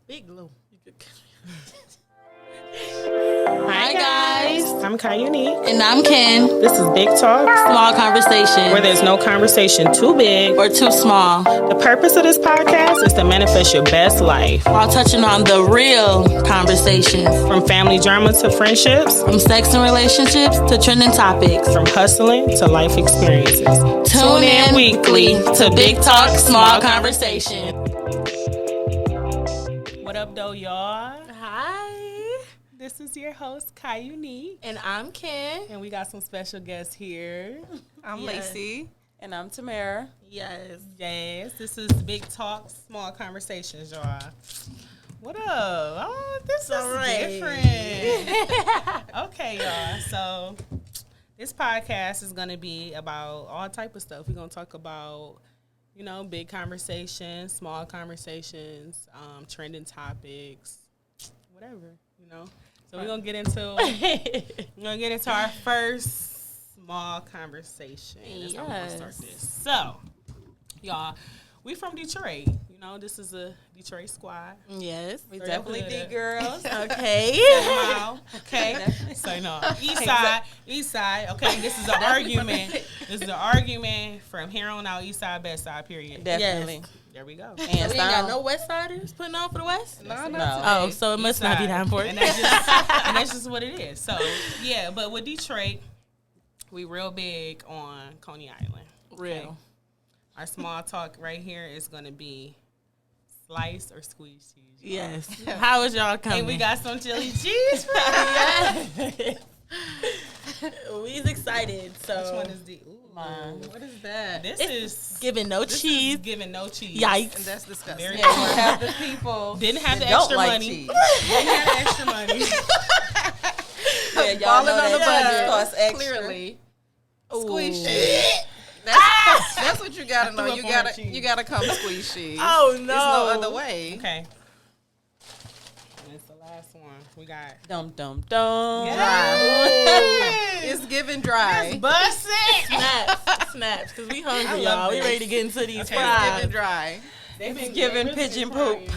Big Lou. Hi guys, I'm Kayuni. and I'm Ken. This is Big Talk, Small conversation where there's no conversation too big or too small, The purpose of this podcast is to manifest your best life. while touching on the real conversations, From family drama to friendships, from sex and relationships to trending topics. from hustling to life experiences. Tune in weekly to Big Talk, Small Conversation. What up, though, y'all? Hi, This is your host, Kayuni. and I'm Ken. And we got some special guests here. I'm Yes. Lacey. And I'm Tamara. Yes. Yes, this is Big Talk, Small Conversations, y'all. What up? Oh, this is right. different. Okay, y'all. So this podcast is going to be about all type of stuff. We're going to talk about, big conversations, small conversations, trending topics, whatever, So we're going to get into our first small conversation. That's how we're going to start this. So, y'all, we from Detroit. This is a Detroit squad. Yes. We Straight definitely up D hood. girls. Okay. Okay. So no, East side. Okay, this is an argument. This is an argument from here on out. East side, best side. Period. Definitely. Yes. There we go. So Hands we ain't got down. no West Siders putting on for the West? No. Oh, so it must East not be side. that important. And that's just what it is. So yeah, but with Detroit, we real big on Coney Island. Real. Our small talk right here is gonna be slice or squeeze cheese. Yes. How is y'all coming? And we got some chili cheese fries. We's excited. So Which one is the? Ooh, Mine. what is that? This It's is giving no this cheese. Is giving no cheese. Yikes. And that's disgusting. Very Yeah, you have the people Didn't have that the don't extra like money. cheese. Didn't have the extra money. Yeah, y'all Balling know on the that budget. cheese costs extra. Clearly. Squeeze Ooh. cheese. That's what you gotta know. threw You up on gotta cheese. you gotta come squeeze cheese. Oh There's no. no other way. Okay. And it's the last one. We got. Dum dum dum. Yes. It's giving dry. Bust it. Snaps, because we I hungry, love y'all. We this. ready to get into these Okay. fries. Giving dry. They've been giving they've been pigeon crying.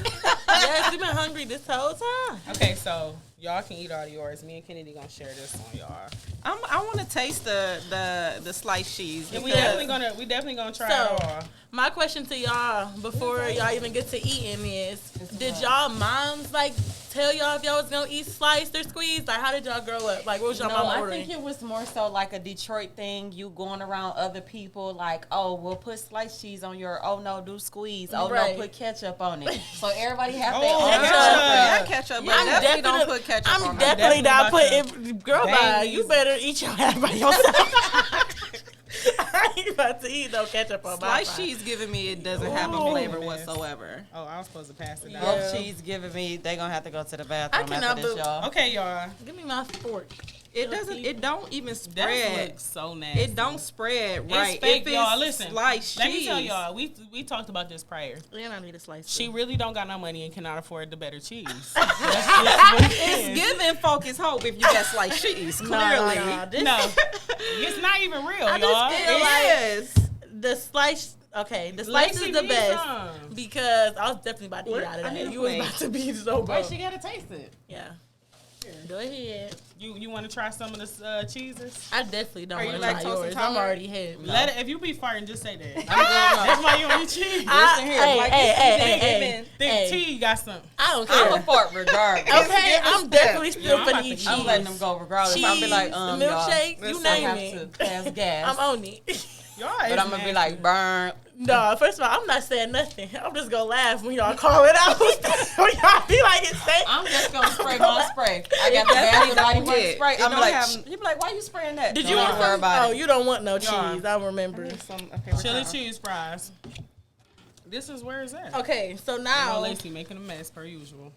Yes, we've been hungry this whole time. Okay, so y'all can eat all yours. Me and Kennedy gonna share this on y'all. I want to taste the sliced cheese. And we because- definitely gonna try So- it all. My question to y'all before y'all even get to eating is, did y'all moms tell y'all if y'all was gonna eat sliced or squeezed? Like, how did y'all grow up? Like, what was y'all No, mama I ordering? think it was more so like a Detroit thing. You going around other people like, oh, we'll put sliced cheese on your, oh no, do squeeze. Oh Right. no, put ketchup on it. So everybody have their Oh, own ketchup. Yeah, preference. ketchup, but I'm definitely don't put ketchup I'm on definitely Definitely not about putting. Girl, bye. You Baileys. better eat your half by yourself. I ain't about to eat no ketchup on my Sliced fries. cheese giving me it doesn't have a Ooh. flavor Goodness. whatsoever. Oh, I was supposed to pass it down. Yeah. Both cheese giving me, they gonna have to go to the bathroom cannot after this, believe- y'all. Okay, y'all. Give me my fork. It doesn't. It don't even That spread. looks so nasty. It don't spread right. It's fake, if it's y'all. Listen, sliced let cheese. me tell y'all. We talked about this prior. And I need a slice. She too. really don't got no money and cannot afford the better cheese. That's just what it It's is. giving focus hope if you got sliced cheese. Clearly, No, this, No, it's not even real, I y'all. just feel it like is. the slice. Okay, the slice Lacey is the needs best some. because I was definitely about to What? eat out of I need that. a You was plate. about to be so broke. Wait, she gotta taste it. Yeah. Go ahead. You want to try some of the cheeses? I definitely don't Are want you to try lactose yours. I'm intolerant? already hit. Let it. If you be farting, just say that. I'm That's why you don't eat cheese. Listen here, Hey, like hey, it's hey, even hey, giving- Think hey. tea got some. I don't I'm care. a fart regardless. Okay, I'm definitely still Yeah, I'm finna about eat to- cheese. I'm letting them go regardless. I'll be like, Cheese, y'all, milkshake, you listen, I name have it. to pass gas. I'm on it. Y'all but is I'm gonna be nasty. like, burn. No, first of all, I'm not saying nothing. I'm just gonna laugh when y'all call it out. When y'all be like, it's safe. I'm just gonna spray my spray. I got the That's body what work you spray. get. I'm It like, don't have- you be like, why you spraying that? Did Don't you even want worry some? about Oh, it. you don't want no Y'all. cheese. I remember. chili cheese fries. This is where it's at. Okay, so Now now, Lacey making a mess per usual.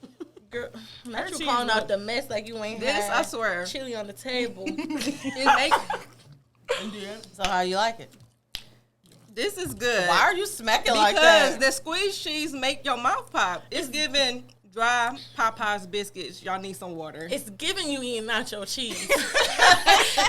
girl, not Her you cheese calling look- out the mess like you ain't This, had I swear. chili on the table. It make, And then, So how you like it? this is good. Why are you smacking like Because that? the squeezed cheese make your mouth pop. It's giving dry Popeyes biscuits. Y'all need some water. It's giving you eating nacho cheese,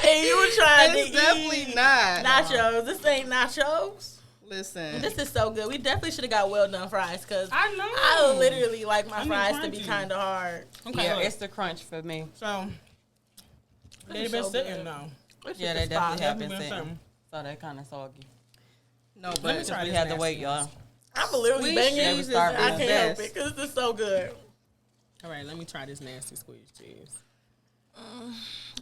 and you were trying It's to definitely eat not. nachos. This ain't nachos. Listen. This is so good. We definitely should have got well done fries because I know. I literally like my I need fries to be crunchy. kind of hard. Okay, Yeah, look. it's the crunch for me. So they've is been so sitting good. though. This Yeah, shit they is definitely fire. have been Definitely been sitting. So they kind of soggy. No, Let me but try We this had to nasty wait, y'all. one. I'm literally Squeeze banging. cheese is I the can't help best. it because this is so good. All right, let me try this nasty squeeze cheese.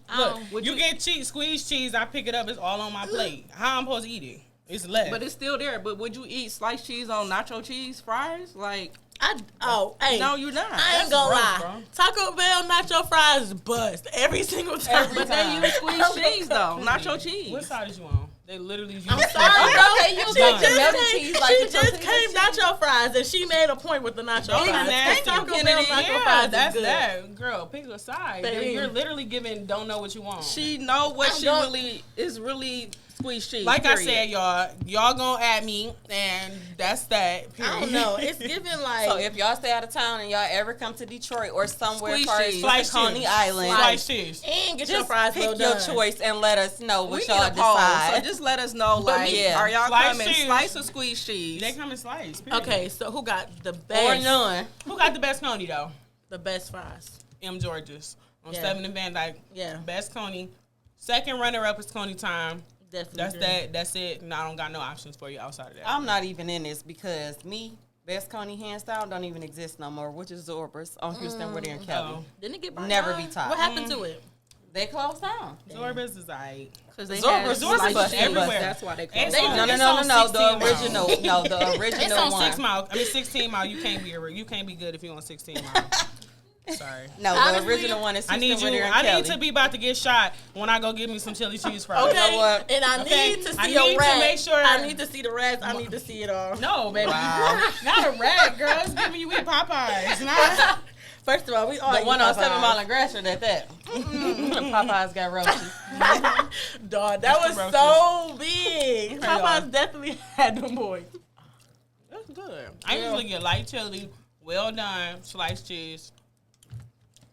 Oh, Look, you get squeeze cheese, I pick it up, it's all on my plate. How I'm supposed to eat it? It's left. But it's still there. But would you eat sliced cheese on nacho cheese fries? Like, hey. no, you're not. I ain't That's gonna gross, lie. bro. Taco Bell nacho fries bust every single time. But they use squeezed cheese though, nacho cheese. What side is you on? They literally use I'm sorry, bro. Okay, you She got just the melted came, cheese like she the just tortilla came cheese. nacho fries, and she made a point with the nacho Those fries. are nasty. Taco Bell Kennedy. nacho Yeah, fries that's is good. that. Girl, pick a side. Baby. You're literally giving don't know what you want. She know what I'm she going- really is really squeezed cheese. Like period. I said, y'all gonna add me, and that's that. Period. I don't know. It's giving like. So if y'all stay out of town and y'all ever come to Detroit or somewhere Squeeze far cheese. as Slice Coney cheese. Island, Slice cheese. and get your just fries pick well your done. choice and let us know we what need y'all a poll, decide. so just let us know. But Like, yeah. are y'all Slice coming cheese. slice or squeezed cheese? They come in slice. Period. Okay, so who got the or best? none. Who got the best coney though? The best fries. M. George's on Yeah. 7 and Van Dyke. Yeah, Best coney. Second runner up is Coney Time. definitely. That's agree. that. That's it. And I don't got no options for you outside of that. I'm not even in this because Best Coney hands down don't even exist no more, which is Zorba's on Houston, where they're in Kelly. Oh. Didn't it get burned Never down? be topped. What happened to it? They closed down. Zorba's is alright. Because they Zorba's had sliced bust cheese. everywhere. That's why they It's closed. on- down. No, It's no, on no, no. 16 The mile. original, no, the It's original on one. 6 mile. I mean 16 mile. You can't be good if you on 16 mile. Sorry. No, the Honestly, original one is I Houston, need where you. they're in I Kelly. need to be about to get shot when I go get me some chili cheese fries. Okay, know what? and I Okay, need to see I a need to rat. make sure- I need to see the rats. I need to see it all. No, baby. Wow. Not a rat, girl. It's giving you eat Popeyes. Not. First of all, we all The eat one on 7 Popeyes. Mile and Gratiot at that. Popeyes got roaches. Dog, that was Roaches. so big. Okay, Popeyes y'all. definitely had them boys. That's good. I usually get light chili, well done, sliced cheese,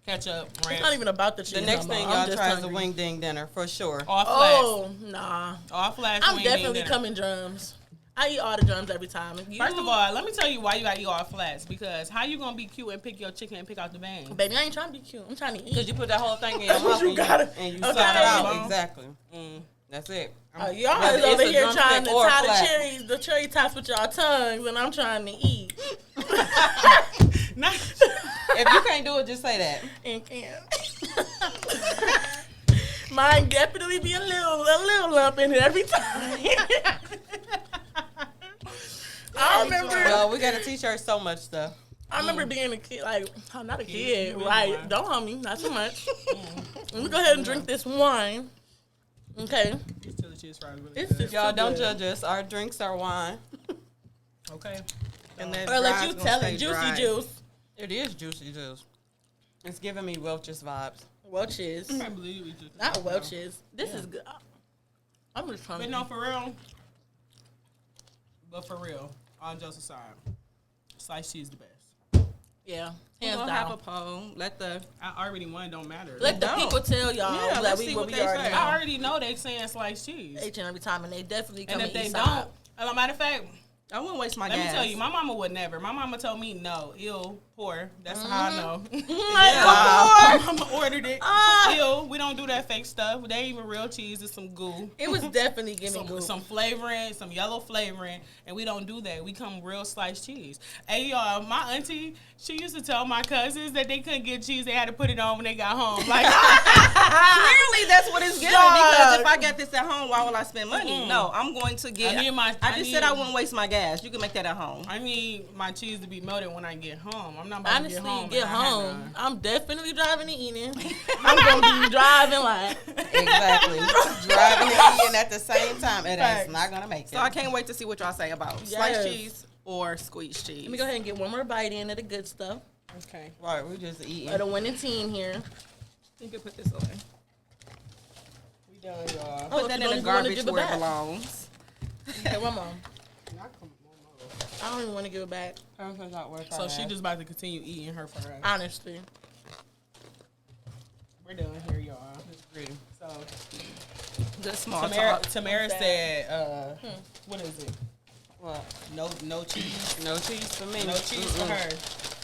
ketchup, It's ranch. not even about the cheese. The next no thing more. I'm y'all just try is a hungry. wing ding dinner for sure. All flats. Oh, nah. All flats. I'm wing definitely dinner. coming drums. I eat all the drums every time. First of all, let me tell you why you gotta eat all flats. Because how you gonna be cute and pick your chicken and pick out the vein? baby, I ain't trying to be cute. I'm trying to Because eat. you put that whole thing in your mouth You and gotta- and you okay. suck it out. Bone. Exactly. That's it. Oh, y'all Whether is over it's a here drumstick trying to or tie flat. the cherry tops with y'all tongues, and I'm trying to eat. Not- If you can't do it, just say that. And can't. Mine definitely be a little lump in it every time. I remember. Well, we got to teach her so much stuff. I remember being a kid, like, I'm not a kid, you really right? are. Don't harm me, not too much. Let me go ahead and drink this wine. Okay. These chili cheese fries really It's good. just Y'all so don't good. judge us. Our drinks are wine. Okay. And that Or let dry's you gonna tell stay it, juicy dry. juice. It is juicy juice. It's giving me Welch's vibes. Welch's. I can't believe we just Not Welch's. This is good. I'm just But hungry. no, for real. But for real, on Joseph side, sliced cheese the best. Yeah. We're Hands gonna have a down. poll. Let the I already won. Don't matter. Let the Don't. people tell y'all Yeah, that let's we see what what we they already say. know. I already know they saying sliced cheese. Each and every time, and they definitely come And if to they eat don't, side. as a matter of fact, I wouldn't waste my let gas. me tell you, my mama would never. My mama told me no, ill, poor. That's how I know. Like, My mama ordered it. Ah. Ill. We don't do that fake stuff. They ain't even real cheese. It's some goo. it was definitely giving good. Some flavoring, some yellow flavoring, and we don't do that. We come real sliced cheese. Hey y'all, my auntie, she used to tell my cousins that they couldn't get cheese; they had to put it on when they got home. Like, Clearly, that's what it's giving. Dog. Because if I get this at home, why will I spend money? Mm-mm. No, I'm going to get. I just said I wouldn't waste my gas. You can make that at home. I need my cheese to be melted when I get home. I'm not about Honestly, to get home. get and I have home. none. I'm definitely driving and eating. I'm gonna be driving like. Exactly. Driving and eating at the same time. It Facts. is not going to make it. So I can't wait to see what y'all say about Yes. sliced cheese or squeezed cheese. Let me go ahead and get one more bite in of the good stuff. Okay. Right, we're just eating. Of the winning team here. You can put this away. We done, y'all. Oh, Put that if you in the don't even wanna garbage give it where it back. belongs. Okay, one more. Not come on, I don't even want to give it back. So she just about to continue eating her fries. Honestly. We're done here, y'all. So Good small Tamara, talk. Tamara said, what is it? What? No cheese. No cheese for me. No cheese for her.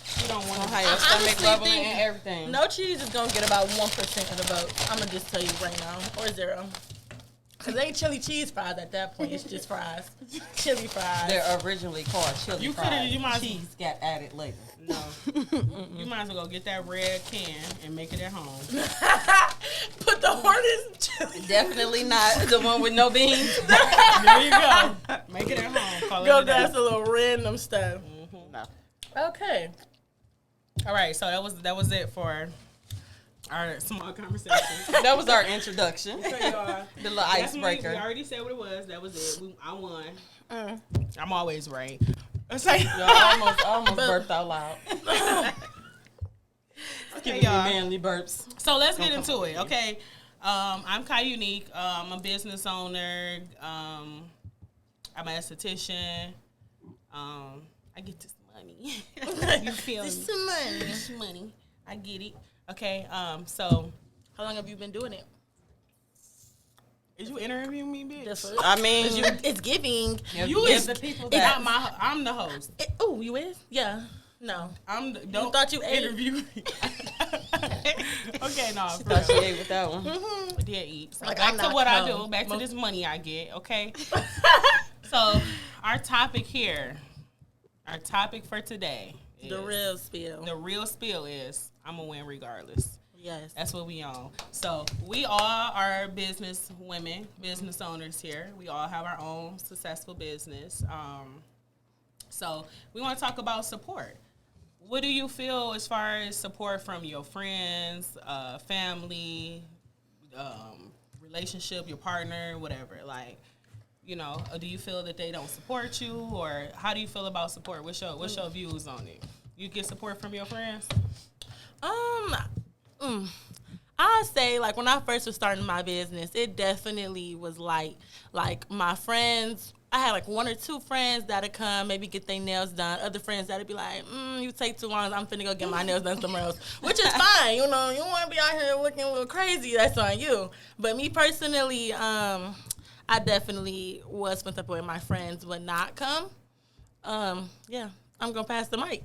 She don't want to How your stomach bubbling and everything. No cheese is gonna get about 1% of the vote. I'm gonna just tell you right now, or 0. Cause they ain't chili cheese fries at that point. It's just fries, chili fries. They're originally called chili You fries. could've- you might- Cheese got added later. No. You might as well go get that red can and make it at home. Put the hardest chili. Definitely not the one with no beans. There you go. Make it at home. Call Go it a day. grab a little random stuff. No. Okay. All right, so that was it for our small conversation. That was our introduction. So y'all, The little that's when we icebreaker. already said what it was. That was it. I won. Mm. I'm always right. It's like, I almost burped out loud. okay, Giving me y'all. manly burps. So let's get into it, okay? I'm Kai Unique. I'm a business owner. I'm an esthetician. I get this money. You feel me? This some money. This money. I get it. Okay. So How long have you been doing it? is you interviewing me, bitch? That's I mean, it's giving. You give is the people it's that. not my. I'm the host. Oh, you is? Yeah. No. Don't thought you ate. interview me. Okay, no. for Thought she real. ate with that one. I did eat. So Like, back I'm to not what I dumb. do. Back to this money I get. Okay. So our topic here, our topic for today, is, The real spill. the real spill is I'm gonna win regardless. Yes. That's what we on. So we all are business women, business owners here. We all have our own successful business. So we want to talk about support. What do you feel as far as support from your friends, family, relationship, your partner, whatever? Like, you know, do you feel that they don't support you, or how do you feel about support? What's your views on it? You get support from your friends? I say, like, when I first was starting my business, it definitely was like my friends. I had like 1 or 2 friends that'd come, maybe get their nails done. Other friends that'd be like, you take too long. I'm finna go get my nails done somewhere else, which is fine. You know, you want to be out here looking a little crazy. That's on you. But me personally, I definitely was when when my friends would not come. Yeah. I'm going to pass the mic.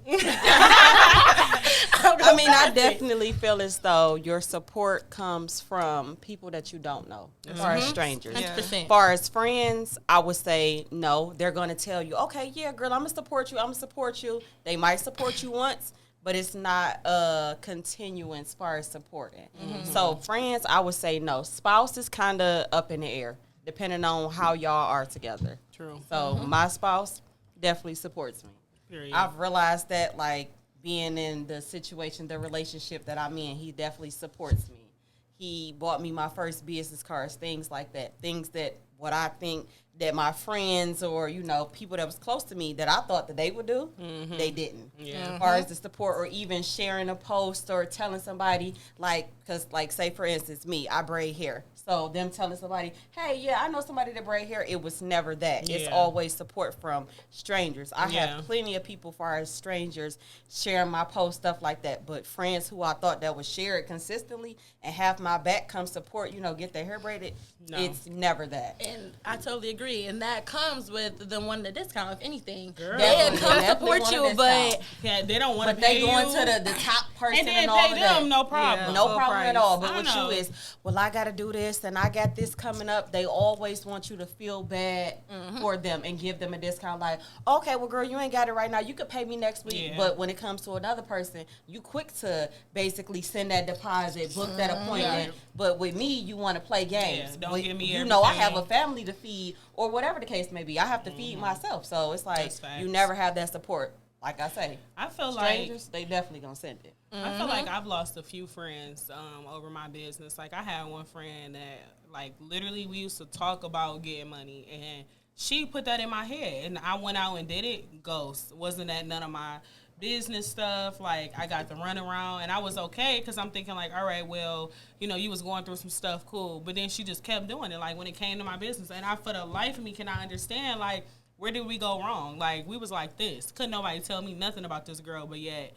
I mean, I definitely feel as though your support comes from people that you don't know, as far as strangers. 100%. As far as friends, I would say no. They're going to tell you, okay, yeah, girl, I'm going to support you. I'm going to support you. They might support you once, but it's not a continuance as far as supporting. So friends, I would say no. Spouse is kind of up in the air, depending on how y'all are together. True. So my spouse definitely supports me. Period. I've realized that, like, being in the situation, the relationship that I'm in, he definitely supports me. He bought me my first business cards, things like that. Things that what I think that my friends or, you know, people that was close to me that I thought that they would do, they didn't. Yeah. As far as the support or even sharing a post or telling somebody, like, because, like, say, for instance, me, I braid hair. So them telling somebody, hey, yeah, I know somebody that braid hair, it was never that. It's Yeah. always support from strangers. I Yeah. have plenty of people, far as strangers, sharing my post, stuff like that. But friends who I thought that would share it consistently and have my back, come support, you know, get their hair braided, No. it's never that. And I totally agree. And that comes with them wanting a discount, if anything. Girl. They'll Definitely, come definitely support want a you, discount. but Yeah, they don't want to But pay they going you. to the top person and then all pay of them, that. no problem. Yeah. No Full problem at price. all. But I what know. you is, well, I got to do this and I got this coming up. They always want you to feel bad for them and give them a discount. Like, okay, well, girl, you ain't got it right now. You could pay me next week. Yeah. But when it comes to another person, you quick to basically send that deposit, book that appointment. Right. But with me, you want to play games. Yeah, don't With- give me You know, I have a everything. family to feed or whatever the case may be. I have to feed myself. So it's like That's facts. you never have that support. Like I say, I feel strangers, they definitely going to send it. I feel like I've lost a few friends over my business. Like I had one friend that, like, literally we used to talk about getting money, and she put that in my head, and I went out and did it. Ghost. Wasn't that none of my business stuff? Like, I got to run around, and I was okay because I'm thinking like, all right, well, you know, you was going through some stuff, cool. But then she just kept doing it. Like when it came to my business, and I, for the life of me, cannot understand, like, where did we go wrong? Like, we was like this. Couldn't nobody tell me nothing about this girl, but yet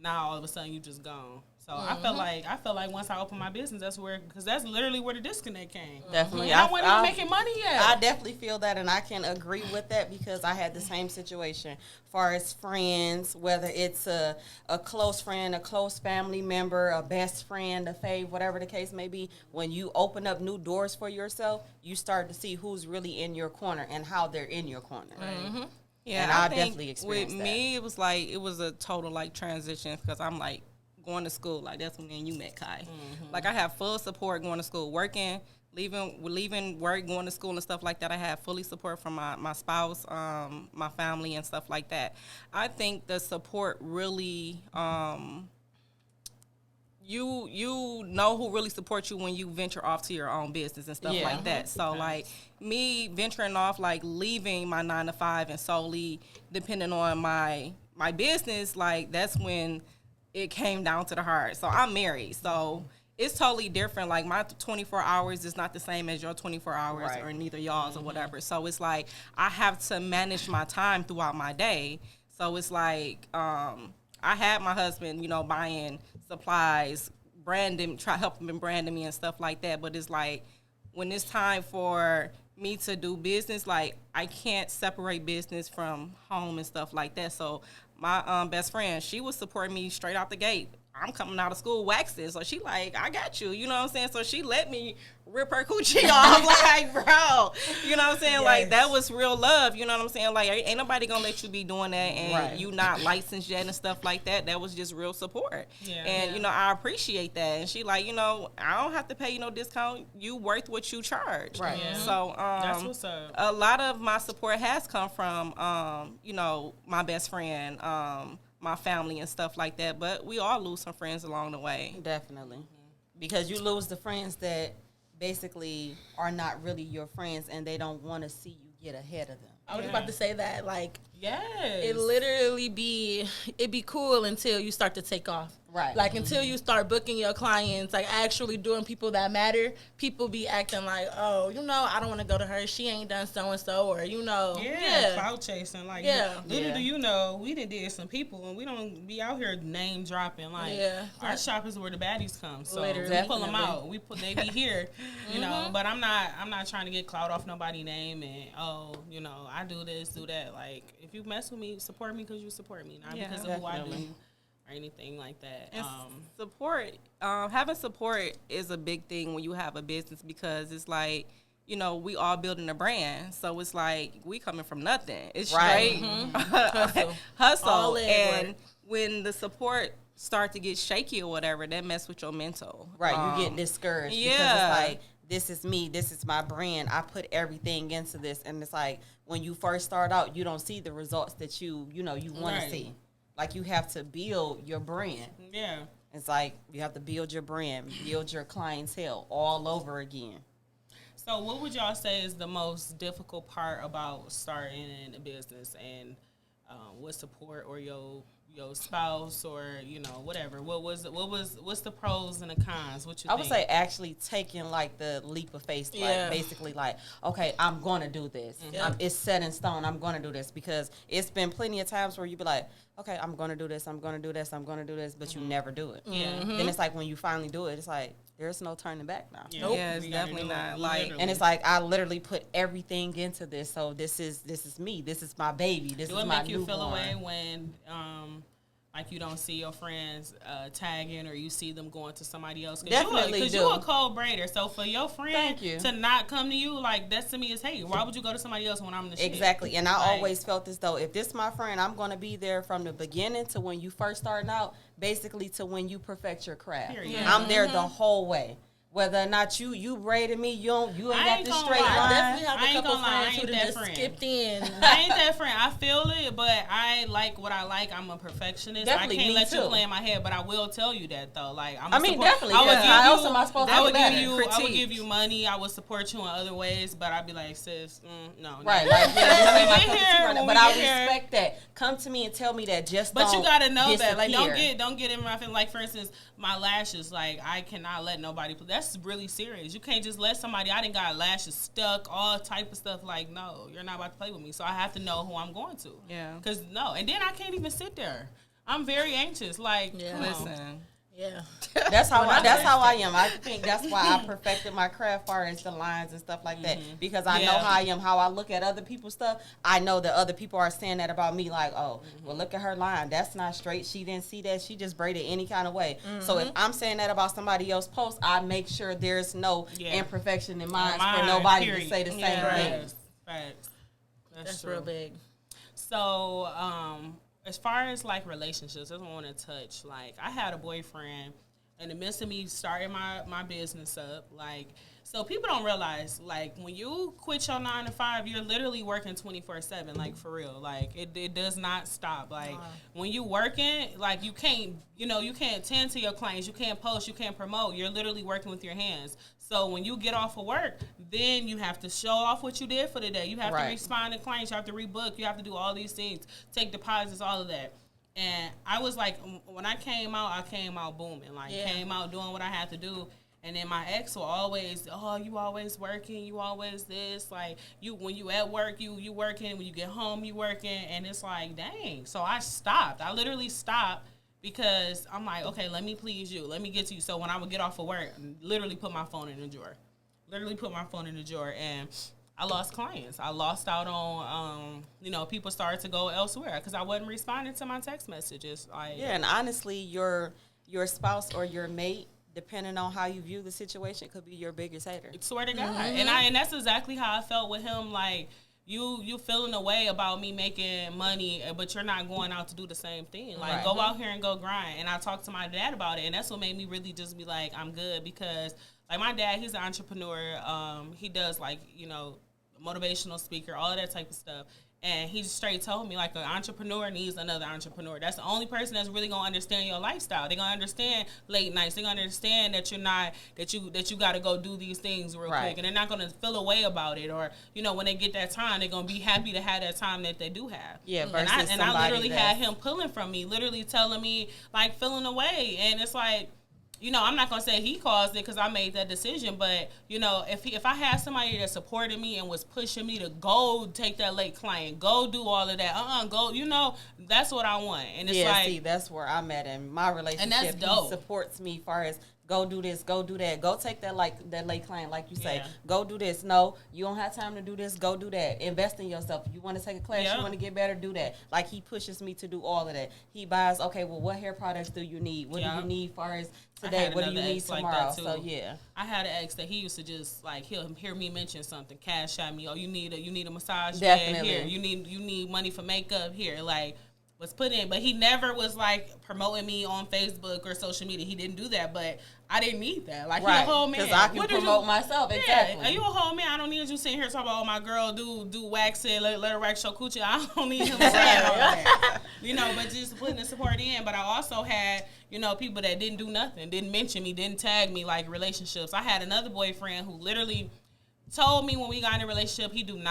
now all of a sudden you just gone. So I felt like once I opened my business, because that's literally where the disconnect came. Definitely. And I wasn't even making money yet. I definitely feel that, and I can agree with that because I had the same situation. As far as friends, whether it's a close friend, a close family member, a best friend, a fave, whatever the case may be, when you open up new doors for yourself, you start to see who's really in your corner and how they're in your corner. Right? Yeah, and I definitely experienced with that. me, it was a total like transition because I'm like going to school. Like that's when me and you met, Kai. Like I have full support going to school, working, leaving work, going to school and stuff like that. I have fully support from my spouse, my family and stuff like that. I think the support really, you know who really supports you when you venture off to your own business and stuff like that. So like me venturing off, like leaving my 9 to 5 and solely depending on my business, like that's when it came down to the heart. So I'm married, so it's totally different. Like my 24 hours is not the same as your 24 hours or neither y'all's or whatever. So it's like I have to manage my time throughout my day. So it's like I had my husband, you know, buying supplies, branding, helping him branding me and stuff like that. But it's like when it's time for me to do business, like I can't separate business from home and stuff like that. So my best friend, she was supporting me straight out the gate. I'm coming out of school waxing, so she like, I got you, you know what I'm saying? So she let me rip her coochie off, like, bro, you know what I'm saying? Yes. Like, that was real love, you know what I'm saying? Like, ain't nobody gonna let you be doing that and you not licensed yet and stuff like that. That was just real support. You know, I appreciate that. And she like, you know, I don't have to pay you no discount. You worth what you charge. Right. Yeah. So, that's what's up. A lot of my support has come from, you know, my best friend, my family and stuff like that, but we all lose some friends along the way. Definitely. Because you lose the friends that basically are not really your friends and they don't want to see you get ahead of them. I was about to say that, like, yes, it literally be cool until you start to take off. Right. Like, until you start booking your clients, like, actually doing people that matter, people be acting like, oh, you know, I don't want to go to her. She ain't done so-and-so, or, you know. Clout chasing. Like, little do you know, we done some people, and we don't be out here name dropping. Like, our shop is where the baddies come. So, literally. we pull them out. They be here, you know. But I'm not trying to get clout off nobody's name and, oh, you know, I do this, do that. Like, if you mess with me, support me because you support me, not because of who I do. Or anything like that. And support, having support is a big thing when you have a business because it's like, you know, we all building a brand. So it's like we coming from nothing. It's straight hustle. And when the support start to get shaky or whatever, that mess with your mental. Right, you get discouraged because it's like, this is me, this is my brand. I put everything into this. And it's like when you first start out, you don't see the results that you want to see. Like, you have to build your brand. Yeah. It's like you have to build your brand, build your clientele all over again. So what would y'all say is the most difficult part about starting a business, and what support or your spouse or, you know, whatever? What's the pros and the cons? What you think? I would say actually taking like the leap of faith, like basically like, okay, I'm gonna do this. It's set in stone. I'm gonna do this, because it's been plenty of times where you be like, okay, I'm gonna do this, I'm gonna do this, I'm gonna do this, but you never do it. Then it's like when you finally do it, it's like there's no turning back now. Yeah, it's definitely not. Like, and it's like I literally put everything into this. So this is me. This is my baby. This is my newborn. Do it make you feel away when like you don't see your friends tagging, or you see them going to somebody else? Definitely because you're a cold braider. So for your friend to not come to you, like, that's to me is hate. Why would you go to somebody else when I'm the shit? Exactly. And I always felt as though if this my friend, I'm going to be there from the beginning to when you first starting out, basically to when you perfect your craft. I'm there the whole way. Whether or not you braided me, you ain't got the straight line. I definitely have a couple friends who just skipped in. I ain't that friend. I feel it, but I like what I like. I'm a perfectionist. Definitely, I can't let too. you play in my head, but I will tell you that though. Like, definitely. I would give you money. I would support you in other ways, but I'd be like, sis, no. Right, like, but I respect that. Come to me and tell me that. But you gotta know that. Like, don't get in my feelings. Like, for instance, my lashes. Like, I cannot let nobody. That's really serious. You can't just let somebody. I done got lashes stuck, all type of stuff. Like, no, you're not about to play with me. So I have to know who I'm going to. Yeah. Cause no, and then I can't even sit there. I'm very anxious. Like, listen. Yeah. That's how I am. I think that's why I perfected my craft far as the lines and stuff like that. Because I know how I am, how I look at other people's stuff. I know that other people are saying that about me, like, oh, well, look at her line. That's not straight. She didn't see that. She just braided any kind of way. So if I'm saying that about somebody else's post, I make sure there's no imperfection in mine for nobody to say the same thing. Facts. That's real big. So, as far as like relationships, I don't want to touch. Like, I had a boyfriend in the midst of me starting my business up. Like, so people don't realize, like, when you quit your 9 to 5, you're literally working 24/7. Like, for real. Like, it does not stop. Like, when you working, like, you can't tend to your clients. You can't post. You can't promote. You're literally working with your hands. So when you get off of work, then you have to show off what you did for the day. You have to respond to clients. You have to rebook. You have to do all these things, take deposits, all of that. And I was like, when I came out booming. Like, came out doing what I had to do. And then my ex will always, oh, you always working, you always this. Like, when you at work, you working. When you get home, you working. And it's like, dang. So I stopped. I literally stopped. Because I'm like, okay, let me please you. Let me get to you. So when I would get off of work, literally put my phone in the drawer. And I lost clients. I lost out on, people started to go elsewhere because I wasn't responding to my text messages. Like, yeah, and honestly, your spouse or your mate, depending on how you view the situation, could be your biggest hater. Swear to God. And that's exactly how I felt with him. Like, you feeling a way about me making money, but you're not going out to do the same thing. Like, go out here and go grind. And I talked to my dad about it, and that's what made me really just be like, I'm good. Because, like, my dad, he's an entrepreneur. He does, like, motivational speaker, all of that type of stuff. And he just straight told me, like, an entrepreneur needs another entrepreneur. That's the only person that's really gonna understand your lifestyle. They're gonna understand late nights. They're gonna understand that you're not that you got to go do these things real quick, and they're not gonna feel a way about it. Or when they get that time, they're gonna be happy to have that time that they do have. Yeah, and I literally had him pulling from me, literally telling me, like, feeling away, and it's like. I'm not going to say he caused it because I made that decision, but, if I had somebody that supported me and was pushing me to go take that late client, go do all of that, go, that's what I want. And it's see, that's where I'm at in my relationship. And that's dope. He supports me as far as go do this, go do that, go take that late client, like you say, go do this. No, you don't have time to do this, go do that. Invest in yourself. You want to take a class, you want to get better, do that. Like, he pushes me to do all of that. He buys, okay, well, what hair products do you need? What do you need as far as today? What do you need tomorrow? Like, so I had an ex that he used to just, like, he'll hear me mention something, cash at me. Oh, you need a massage bed here. You need money for makeup here. Like, was put in, but he never was like promoting me on Facebook or social media. He didn't do that, but I didn't need that. Like, right. He a whole man. Because I can promote myself. Exactly. Are you a whole man? I don't need you sitting here talking about, oh, my girl do waxing, let her wax your coochie. I don't need him saying all that. But just putting the support in. But I also had, people that didn't do nothing, didn't mention me, didn't tag me, like relationships. I had another boyfriend who literally told me when we got in a relationship, he don't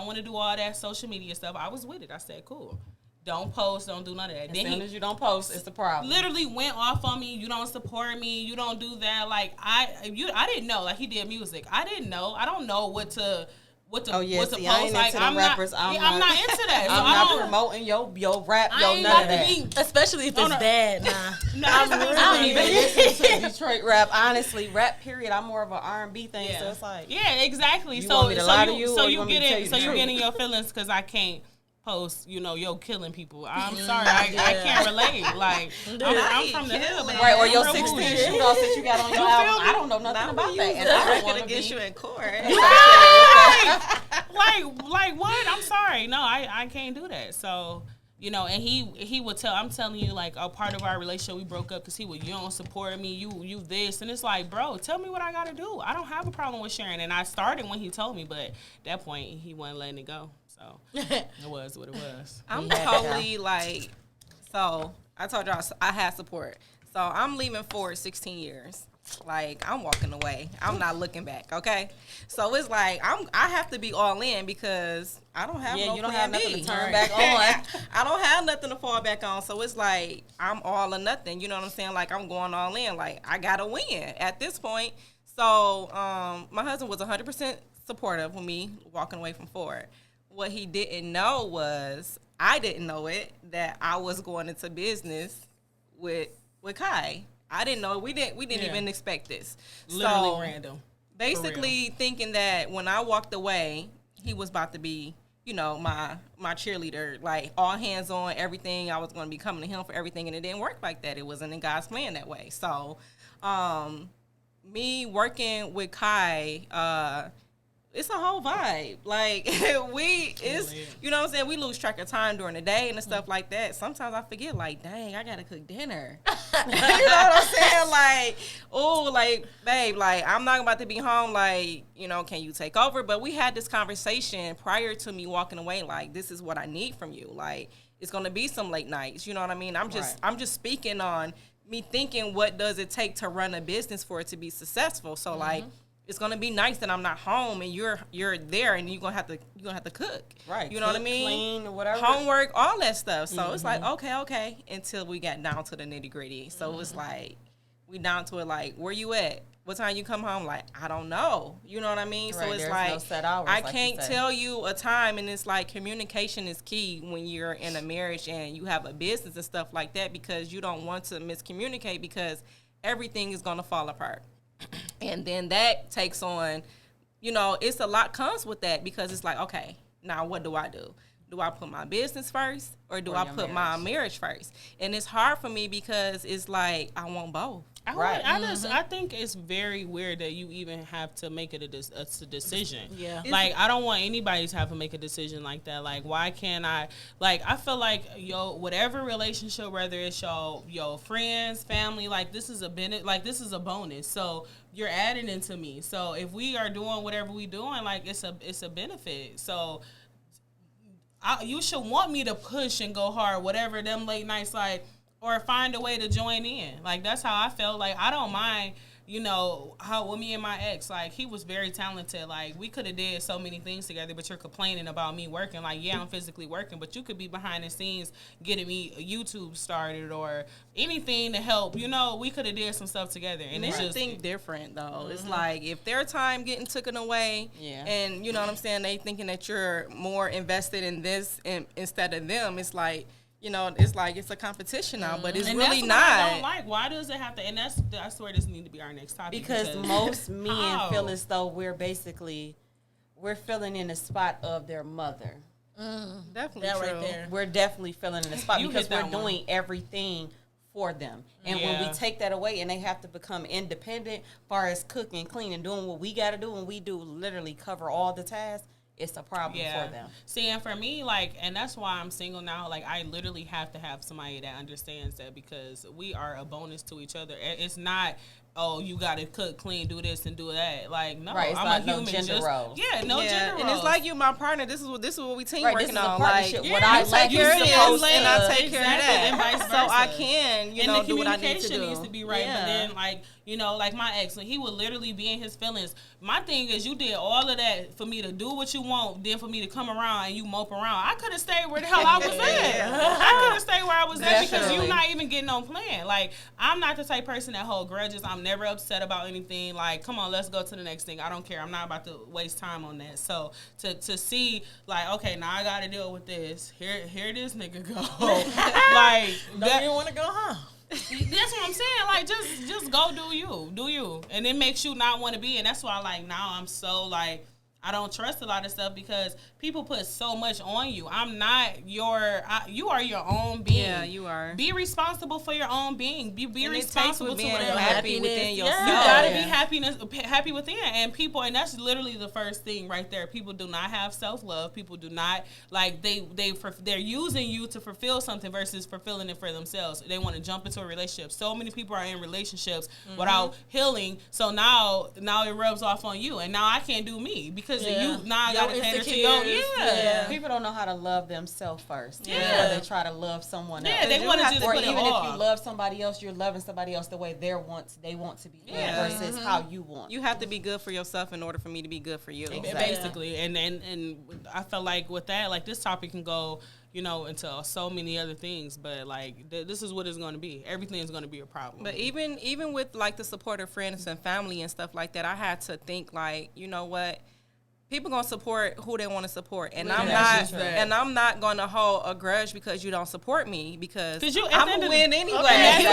want to do all that social media stuff. I was with it. I said, cool. Don't post, don't do none of that. As soon as you don't post, it's the problem. Literally went off on me. You don't support me. You don't do that. Like, I didn't know. Like, he did music. I didn't know. I don't know what to post. I ain't like, into I'm rappers. I'm not into that. So I'm not promoting your rap, none of that. Especially if it's bad. I don't even listen to Detroit rap. Honestly, rap period. I'm more of an R&B thing. Yeah. So it's like, exactly. You want me to lie to you, or you get want me to tell you in. So you get in your feelings because I can't post, yo, killing people. I'm sorry, I can't relate. Like, I'm from the hood, right? Or your 16 shootouts that you got on your album. I don't know nothing about that, and I don't want to against you in court. Like what? I'm sorry. No, I can't do that. So, and he would tell. I'm telling you, like, a part of our relationship, we broke up because you don't support me. You this, and it's like, bro, tell me what I got to do. I don't have a problem with sharing, and I started when he told me, but at that point he wasn't letting it go. So it was what it was. I'm totally like, so I told y'all I had support. So I'm leaving Ford 16 years. Like, I'm walking away. I'm not looking back, okay? So it's like I have to be all in because I don't have no you don't plan have nothing B. to turn back on. I don't have nothing to fall back on. So it's like I'm all or nothing. You know what I'm saying? Like, I'm going all in. Like, I got to win at this point. So my husband was 100% supportive of me walking away from Ford. What he didn't know was, I didn't know it, that I was going into business with Kai. I didn't know. We didn't even expect this. Literally so, random. Basically thinking that when I walked away, he was about to be, you know, my cheerleader, like all hands on everything. I was going to be coming to him for everything, and it didn't work like that. It wasn't in God's plan that way. So, me working with Kai, it's a whole vibe. Like you know what I'm saying? We lose track of time during the day and stuff like that. Sometimes I forget, like, dang, I gotta cook dinner. You know what I'm saying? Like, oh, like, babe, like, I'm not about to be home. Like, you know, can you take over? But we had this conversation prior to me walking away. Like, this is what I need from you. Like, it's gonna be some late nights. You know what I mean? I'm just speaking on me thinking, what does it take to run a business for it to be successful? So like, it's gonna be nice that I'm not home and you're there and you're gonna have to cook. Right. You know what I mean? Clean, whatever. Homework, all that stuff. So it's like, okay, until we got down to the nitty gritty. So it's like, we down to it, like, where you at? What time you come home? Like, I don't know. You know what I mean? Right, So it's there's like, no set hours, I like can't you say. tell you a time, and it's like, communication is key when you're in a marriage and you have a business and stuff like that, because you don't want to miscommunicate, because everything is going to fall apart. And then that takes on, you know, it's a lot comes with that, because it's like, okay, now what do I do? Do I put my business first, or do I put my marriage first? And it's hard for me, because it's like, I want both. I think it's very weird that you even have to make it a decision. Yeah. Like, I don't want anybody to have to make a decision like that. Like, why can't I? Like, I feel like, whatever relationship, whether it's your friends, family, like, this is a bonus. So you're adding into me. So if we are doing whatever we doing, like, it's a benefit. So you should want me to push and go hard, whatever them late nights, like, or find a way to join in. Like, that's how I felt. Like, I don't mind, how with me and my ex, like, he was very talented. Like, we could have did so many things together, but you're complaining about me working. Like, yeah, I'm physically working, but you could be behind the scenes getting me YouTube started or anything to help. We could have did some stuff together. And it's just think different, though. It's like, if their time getting taken away, and you know what I'm saying, they thinking that you're more invested in this instead of them, it's like, it's like it's a competition now, but it's really not. I don't like. Why does it have to? And that's where this need to be our next topic. Because most men feel as though we're filling in the spot of their mother. Definitely that true. right there. We're definitely filling in the spot because we're doing everything for them. And when we take that away and they have to become independent, as far as cooking, cleaning, doing what we got to do, and we do literally cover all the tasks, it's a problem for them. See, and for me, like, and that's why I'm single now. Like, I literally have to have somebody that understands that, because we are a bonus to each other. It's not, oh, you got to cook, clean, do this and do that. Like, no, right, it's I'm not a human. No gender roles. Yeah, no gender roles. And it's like, you my partner. This is what we team right, working this is on. a partnership. Like, what I take care of this, and I take care of that, and vice versa. so I can, and do what I need to do. The communication needs to be right. But then, like, like my ex, he would literally be in his feelings. My thing is, you did all of that for me to do what you want, then for me to come around and you mope around. I could have stayed where the hell I was at. I could have stayed where I was at, because you're not even getting on plan. Like, I'm not the type of person that hold grudges. I'm never upset about anything. Like, come on, let's go to the next thing. I don't care. I'm not about to waste time on that. So to see, like, okay, now I got to deal with this. Here this nigga go. Like, don't even want to go home. That's what I'm saying. Like, just go do you, and it makes you not want to be. And that's why, like, now I'm so, like, I don't trust a lot of stuff, because people put so much on you. I'm not you are your own being. Yeah, you are. Be responsible for your own being. Be responsible to whatever. Happy within yourself. You gotta be happy within. And people, and that's literally the first thing right there. People do not have self-love. People do not, like, they're using you to fulfill something versus fulfilling it for themselves. They want to jump into a relationship. So many people are in relationships without healing. So now it rubs off on you, and now I can't do me, because you now I gotta cater to your People don't know how to love themselves first. Yeah, they try to love someone else. Yeah, they want to just or put even it if off. you love somebody else, you're loving somebody else the way they want to be loved versus how you want. You have to be good for yourself in order for me to be good for you. Exactly. Basically, and I felt like with that, like, this topic can go, into so many other things, but like this is what it's going to be. Everything is going to be a problem. But even with, like, the support of friends and family and stuff like that, I had to think, like, you know what? people gonna support who they want to support, and I'm not gonna hold a grudge because you don't support me because I'm gonna win anyway. I'm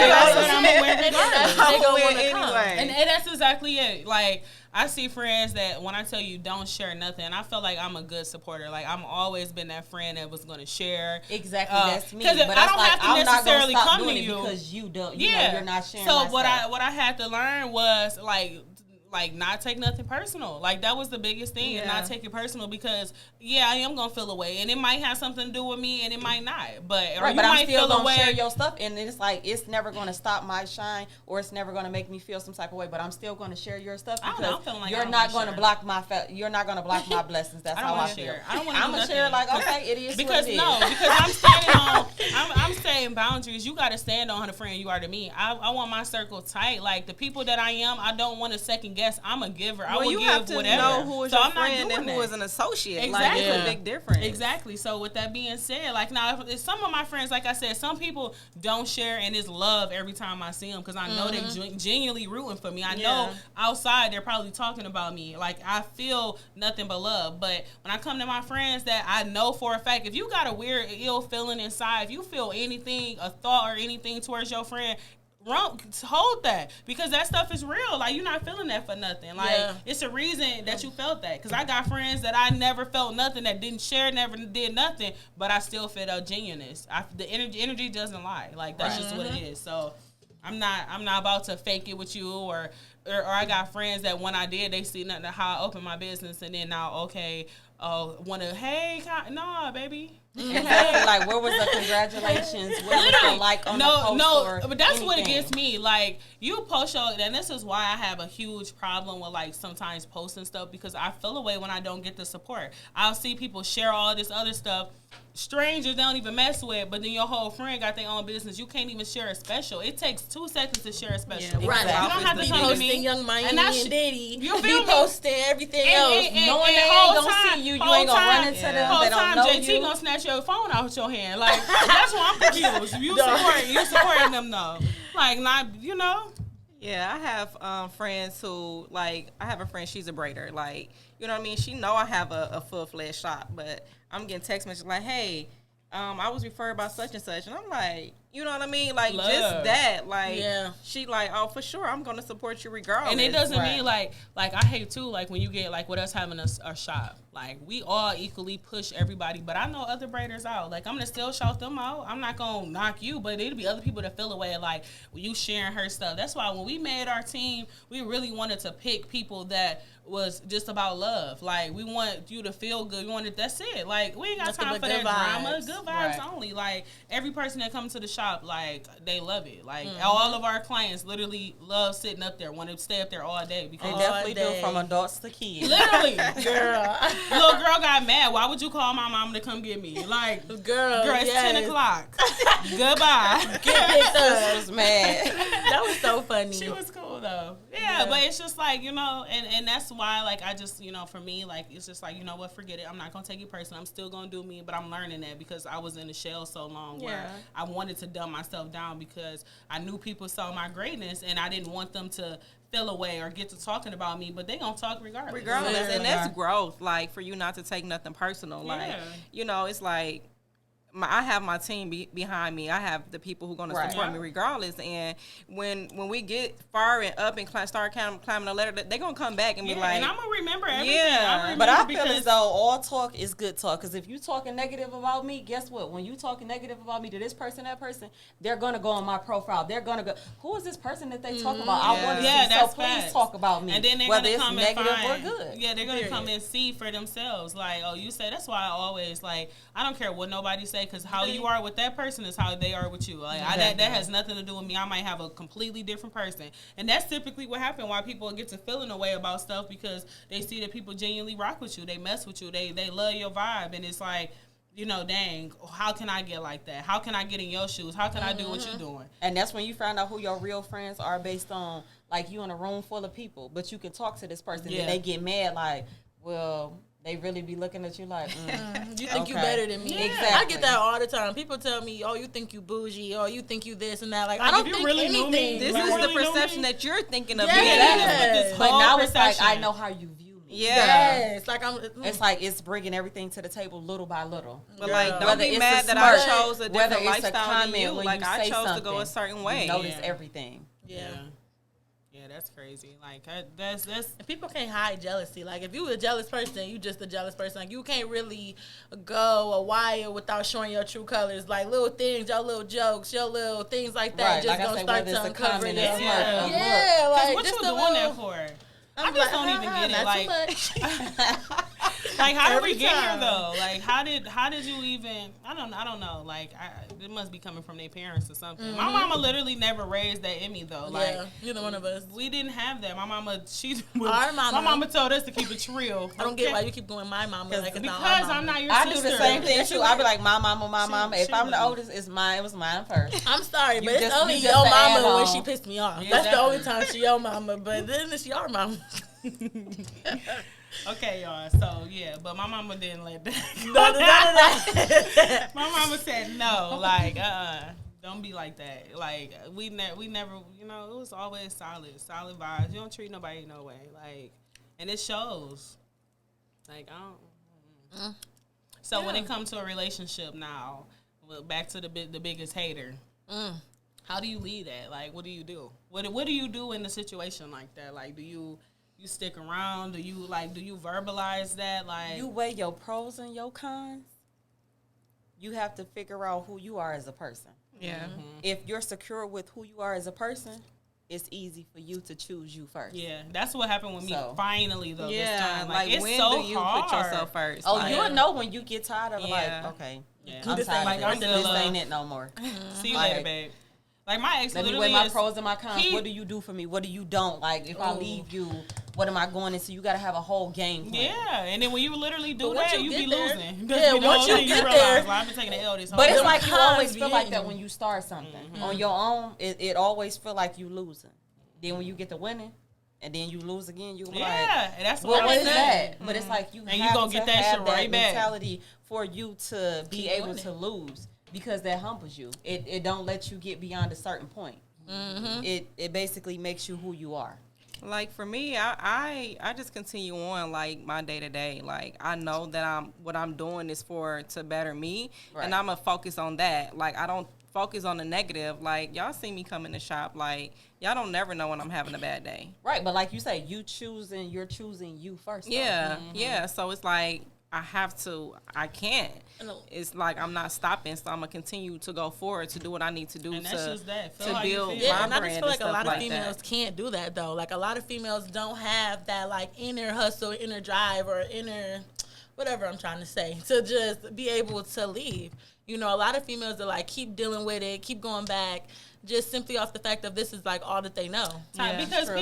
gonna win anyway. And that's exactly it. Like, I see friends that when I tell you don't share nothing, I feel like I'm a good supporter. Like, I'm always been that friend that was going to share. Exactly, that's me. But I don't have to necessarily come to you because you don't. You know, you're not sharing. So what I had to learn was like not take nothing personal. Like, that was the biggest thing, and not take it personal because I am gonna feel away, and it might have something to do with me, and it might not. But you might I'm still gonna share your stuff, and it's like it's never gonna stop my shine, or it's never gonna make me feel some type of way. But I'm still gonna share your stuff because you're not gonna block my you're not gonna block my blessings. That's how I feel. I don't want to. I'm gonna share like okay, it is because what it is. because I'm standing on. I'm saying boundaries. You got to stand on the friend you are to me. I want my circle tight. Like, the people that I am, I don't want to second guess. I'm a giver. I will you give have to whatever. know who is your friend and who is an associate. Exactly. Like, it's a big difference. Exactly. So with that being said, like, now if some of my friends, like I said, some people don't share and it's love every time I see them because I know they genuinely rooting for me. I know outside they're probably talking about me. Like, I feel nothing but love. But when I come to my friends that I know for a fact, if you got a weird ill feeling inside, if you feel anything, a thought or anything towards your friend, hold that, because that stuff is real. Like, you're not feeling that for nothing. Like, it's a reason that you felt that. Because I got friends that I never felt nothing, that didn't share, never did nothing, but I still felt a genuineness. The energy doesn't lie. Like, that's just what it is. So I'm not about to fake it with you, or I got friends that when I did, they see nothing how I opened my business, and then now want to, hey, nah, baby. Exactly. Like, where was the congratulations? Where was the like on the post? But that's anything? what it gets me. Like, you post your, and this is why I have a huge problem with, like, sometimes posting stuff, because I feel away when I don't get the support. I'll see people share all this other stuff. Strangers don't even mess with, but then your whole friend got their own business. You can't even share a special. It takes 2 seconds to share a special. Yeah, right. You don't have to come to me. Posting Young Miami and Diddy. You feel me? Posting everything else. Knowing they ain't gonna see you, you ain't gonna run into them. Whole they don't time, know JT you. gonna snatch your phone out your hand. Like, that's why I'm confused. You supporting them though. Like, not, you know. Yeah, I have friends who, like, I have a friend, she's a braider. Like, you know what I mean? She know I have a full-fledged shop, but I'm getting text messages like, hey, I was referred by such and such. And I'm like, you know what I mean? Like, love. Just that. Like, she like, oh, for sure, I'm going to support you regardless. And it doesn't mean, like, I hate, too, like, when you get, like, with us having a shop. Like, we all equally push everybody. But I know other braiders out. Like, I'm going to still shout them out. I'm not going to knock you. But it'll be other people that feel away, like, you sharing her stuff. That's why when we made our team, we really wanted to pick people that was just about love. Like, we want you to feel good. We wanted, that's it. Like, we ain't got time for that drama. Good vibes only. Like, every person that comes to the shop, like, they love it. Like, all of our clients literally love sitting up there, want to stay up there all day. Because they definitely do, from adults to kids. Literally. Girl. Little girl got mad. Why would you call my mom to come get me? Like, girl, it's 10 o'clock. Goodbye. Get picked up. Was mad. That was so funny. She was cool, though. Yeah, but it's just like, you know, and that's why, like, I just, you know, for me, like, it's just like, you know what, forget it. I'm not going to take it personal. I'm still going to do me, but I'm learning that because I was in the shell so long where I wanted to dumb myself down because I knew people saw my greatness and I didn't want them to feel away or get to talking about me, but they gonna talk regardless. And that's growth, like, for you not to take nothing personal. Like, you know, it's like, I have my team behind me. I have the people who are going to support me regardless. And when we get far and up and start climbing the ladder, they're going to come back and be like... And I'm going to remember everything. Yeah. But I feel as though all talk is good talk. Because if you talking negative about me, guess what? When you talking negative about me to this person, that person, they're going to go on my profile. They're going to go, who is this person that they talk about? I want to see. So please talk about me. And then they're whether it's come negative or good. Yeah, they're going to come and see for themselves. Like, oh, you say, that's why I always, like, I don't care what nobody say, because how you are with that person is how they are with you. Like, that has nothing to do with me. I might have a completely different person. And that's typically what happens, why people get to feeling a way about stuff, because they see that people genuinely rock with you. They mess with you. They love your vibe. And it's like, you know, dang, how can I get like that? How can I get in your shoes? How can I do what you're doing? And that's when you find out who your real friends are based on, like, you in a room full of people, but you can talk to this person and they get mad, like, well... They really be looking at you like, you think you better than me. Yeah. Exactly. I get that all the time. People tell me, oh, you think you bougie, or you think you this and that. Like, I don't think really anything. This is the perception that you're thinking of. But now it's like, I know how you view me. Yeah. Yes. Like It's like it's bringing everything to the table little by little. But like, don't Whether be it's mad a that I smirk, chose a whether different it's a lifestyle than comment you. when Like, you I say chose to go something, a certain you way. notice everything. Yeah. Yeah, that's crazy. Like that's And people can't hide jealousy. Like if you a jealous person, you just a jealous person. Like you can't really go a while without showing your true colors. Like little things, your little jokes, your little things like that. Right, Just like I gonna say, start whether it's to a uncover comment, your a smirk, a look. yeah, like what just you a doing little, that for? I I'm just like, don't even get it. not Like, too much. like how did Every we get here time. though? Like how did you even? I don't know. Like it must be coming from their parents or something. Mm-hmm. My mama literally never raised that in me though. Like Yeah, neither one of us. we didn't have that. My mama, Our mama- my mama told us to keep it real. I don't get why you keep going my mama. Like it's not our Because mama. I'm not your I sister. do the same thing too. I be like, my mama, my She- mama. If she I'm the really- oldest, it's mine. It was mine first. I'm sorry, You but it's just- only you your just mama add when on. she pissed me off. Yeah, That's the only exactly. time she your mama, but then it's your mama. Okay, y'all. So yeah, but my mama didn't let that. None of that. My mama said no. Like, don't be like that. Like we never, you know, it was always solid vibes. You don't treat nobody no way. Like, and it shows. Like I don't. So when it comes to a relationship now, well, back to the biggest hater. How do you lead that? Like, what do you do? What do you do in a situation like that? Like, do you stick around? Do you verbalize that? Like, You weigh your pros and your cons. You have to figure out who you are as a person. Yeah. If you're secure with who you are as a person, it's easy for you to choose you first. yeah, that's what happened with me. So. Finally, though, this Yeah. time, Like, it's when so do you hard. put yourself first? Oh, Like, you'll know when you get tired of it. Yeah. Like, okay, Yeah. I'm This tired ain't of like this. I'm This good. ain't it no more. See you Like, later, babe. Like my ex Let me literally weigh my is, pros and my cons. he- What do you do for me? What do you don't? Like, if I leave you, what am I going into? You got to have a whole game plan. Yeah, and then when you literally do But once that, you you be get there- losing. Yeah, That's the once whole you thing get realize. there- Like, I've been taking the L this whole But it's time. like you cons always be feel like hitting. that when you start something. On your own, it always feel like you losing. Then when you get to winning, and then you lose again, you be like, Yeah, and that's well, what what I'm is saying. that? But it's like you And you have gonna to get that have shit that right back. mentality for you to be Keep able winning. to lose because that humbles you. It don't let you get beyond a certain point. It basically makes you who you are. Like for me, I just continue on like my day to day. Like I know that what I'm doing is to better me, Right. and I'm gonna focus on that. Like I don't focus on the negative. Like y'all see me come in the shop. Like y'all don't never know when I'm having a bad day. Right, but like you say, you're choosing you first. though. Yeah, yeah. So it's like I can't. No. It's like I'm not stopping, so I'm gonna continue to go forward to do what I need to do And that's to just that. Feel to how you build feel. my Yeah, and I brand just and feel like a stuff lot of like females that. can't do that though. Like a lot of females don't have that like inner hustle, inner drive, or inner whatever I'm trying to say to just be able to leave. You know, a lot of females are like keep dealing with it, keep going back, just simply off the fact of this is like all that they know. Yeah, because true.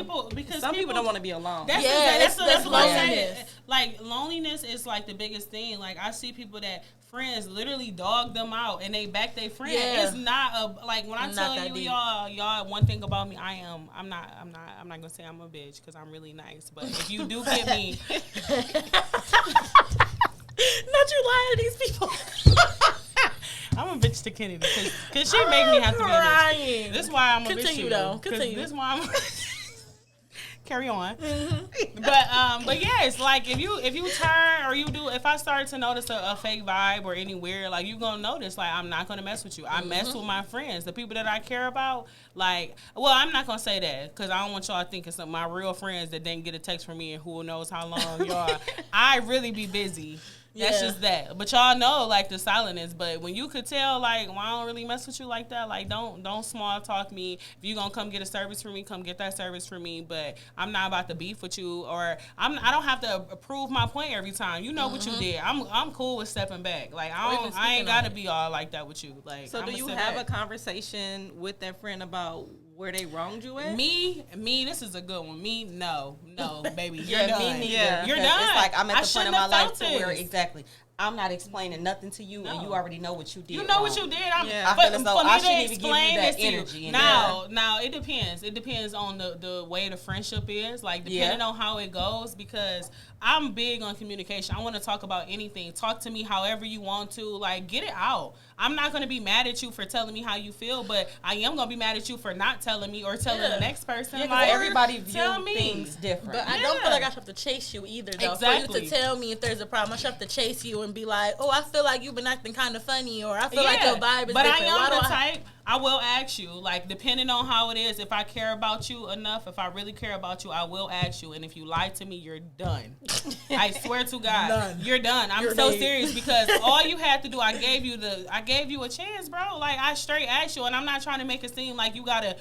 some people don't want to be alone. That's Yeah, that's that's what I'm saying. loneliness. Like loneliness is like the biggest thing. Like I see people that friends literally dog them out and they back their friend. Yeah. It's not a like when I Not tell that you deep. y'all one thing about me, I'm not gonna say I'm a bitch because I'm really nice. But if you do get me, Not you lying to these people. I'm a bitch to Kennedy because she make me have to be a bitch. crying. This is why I'm a bitch. Continue, to you, though. 'cause Continue. This is why I'm. Carry on. Mm-hmm. But yeah, it's like if you turn or you do, if I start to notice a fake vibe or any weird, like you gonna notice, like I'm not gonna mess with you. I mess with my friends, the people that I care about. Like, well, I'm not gonna say that because I don't want y'all thinking some of my real friends that didn't get a text from me and who knows how long y'all. I really be busy. That's Yeah. just that. But y'all know like the silence. But when you could tell like, well, I don't really mess with you like that. Like don't small talk me. If you gonna come get a service from me, come get that service from me. But I'm not about to beef with you, or I don't have to prove my point every time. You know what you did. I'm cool with stepping back. Like Or even I ain't speaking on gotta it. be all like that with you. Like So do I'ma you sit have back. a conversation with that friend about where they wronged you at? Me, this is a good one. Me, no, baby, you're Yeah, done. me neither. Yeah. You're Because done. It's like I'm I at the point in shouldn't my have life felt to where this. exactly I'm not explaining nothing to you, and No. you already know what you did. You know what wrong. you did. Yeah. But I feel as though for me I to shouldn't even give you explain that this to energy you. in Now, it depends. It depends on the way the friendship is. Like, depending Yeah. on how it goes, because I'm big on communication. I want to talk about anything. Talk to me however you want to. Like, get it out. I'm not going to be mad at you for telling me how you feel, but I am going to be mad at you for not telling me or telling the next person. Yeah, like, everybody tell views me. things different. But I don't feel like I should have to chase you either, though. Exactly. For you to tell me if there's a problem, I should have to chase you and be like, oh, I feel like you've been acting kind of funny, or I feel like your vibe is but different. I am the type, I will ask you, like, depending on how it is, if I care about you enough, if I really care about you, I will ask you. And if you lie to me, you're done. I swear to God, you're done. I'm so serious, because all you had to do, I gave you a chance, bro. Like, I straight asked you, and I'm not trying to make it seem like you gotta,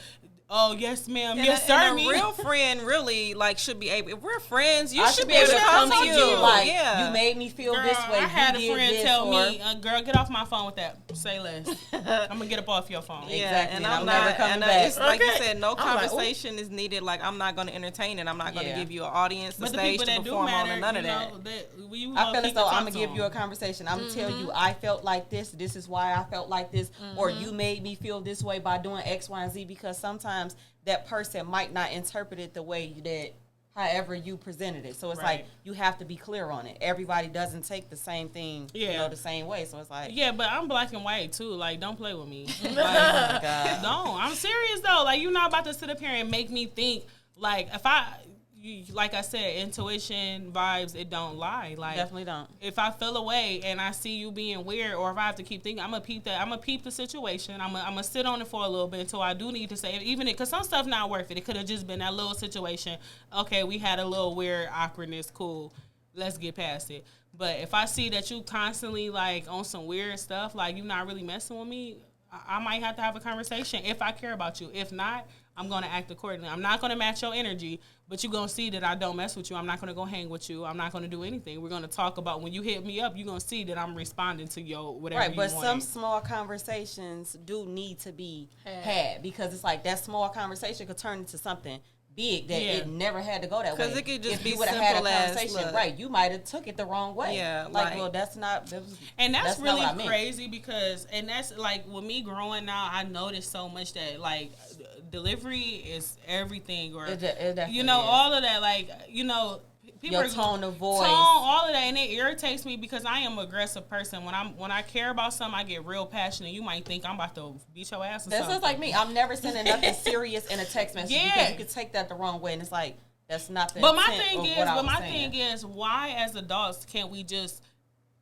oh, yes, ma'am, yes, sir. And a real friend really, like, should be able, if we're friends, you should be able to come come to you. Like, yeah. you made me feel Girl, this way. I had a you friend did tell this, me, girl, get off my phone with that. Say less. I'm going to get up off your phone. Yeah, Exactly. and I'm not, never coming and back. it's like you said, no I'm like, conversation is needed. Like, I'm not going to entertain it. I'm not going to give you an audience, a But the stage people to that do perform matter, on, or none of you that. know, I feel as though I'm going to give you a conversation. I'm going to tell you, I felt like this. This is why I felt like this. Or you made me feel this way by doing X, Y, and Z, because sometimes that person might not interpret it the way that however you presented it. So it's like you have to be clear on it. Everybody doesn't take the same thing, the same way. So it's like, yeah, but I'm black and white too. Like, don't play with me. Like, oh my God. no, I'm serious though. Like, you're not about to sit up here and make me think. Like, like I said, intuition, vibes, it don't lie. Like, Definitely don't. If I feel away and I see you being weird, or if I have to keep thinking, I'm gonna peep that. I'm gonna peep the situation. I'm gonna sit on it for a little bit until I do need to say, even because some stuff not worth it. It could have just been that little situation. Okay, we had a little weird awkwardness. Cool, let's get past it. But if I see that you constantly like on some weird stuff, like you're not really messing with me, I might have to have a conversation if I care about you. If not, I'm going to act accordingly. I'm not going to match your energy, but you're going to see that I don't mess with you. I'm not going to go hang with you. I'm not going to do anything. We're going to talk about when you hit me up, you're going to see that I'm responding to your whatever you want. Right, but some small conversations do need to be had, because it's like that small conversation could turn into something big that it never had to go that way. Because it could just be you would have had a simple conversation, as, right? You might have took it the wrong way. Yeah, like well, that's not. And that's really not what I meant. crazy, because, and that's like with me growing now, I noticed so much that like delivery is everything, or you know, all of that, like, you know, people your tone of voice, all of that, and it irritates me because I am an aggressive person. When I care about something, I get real passionate. You might think I'm about to beat your ass or something. That's just like me. I'm never sending nothing serious in a text message because you could take that the wrong way, and it's like that's not the. But my thing is, why as adults can't we just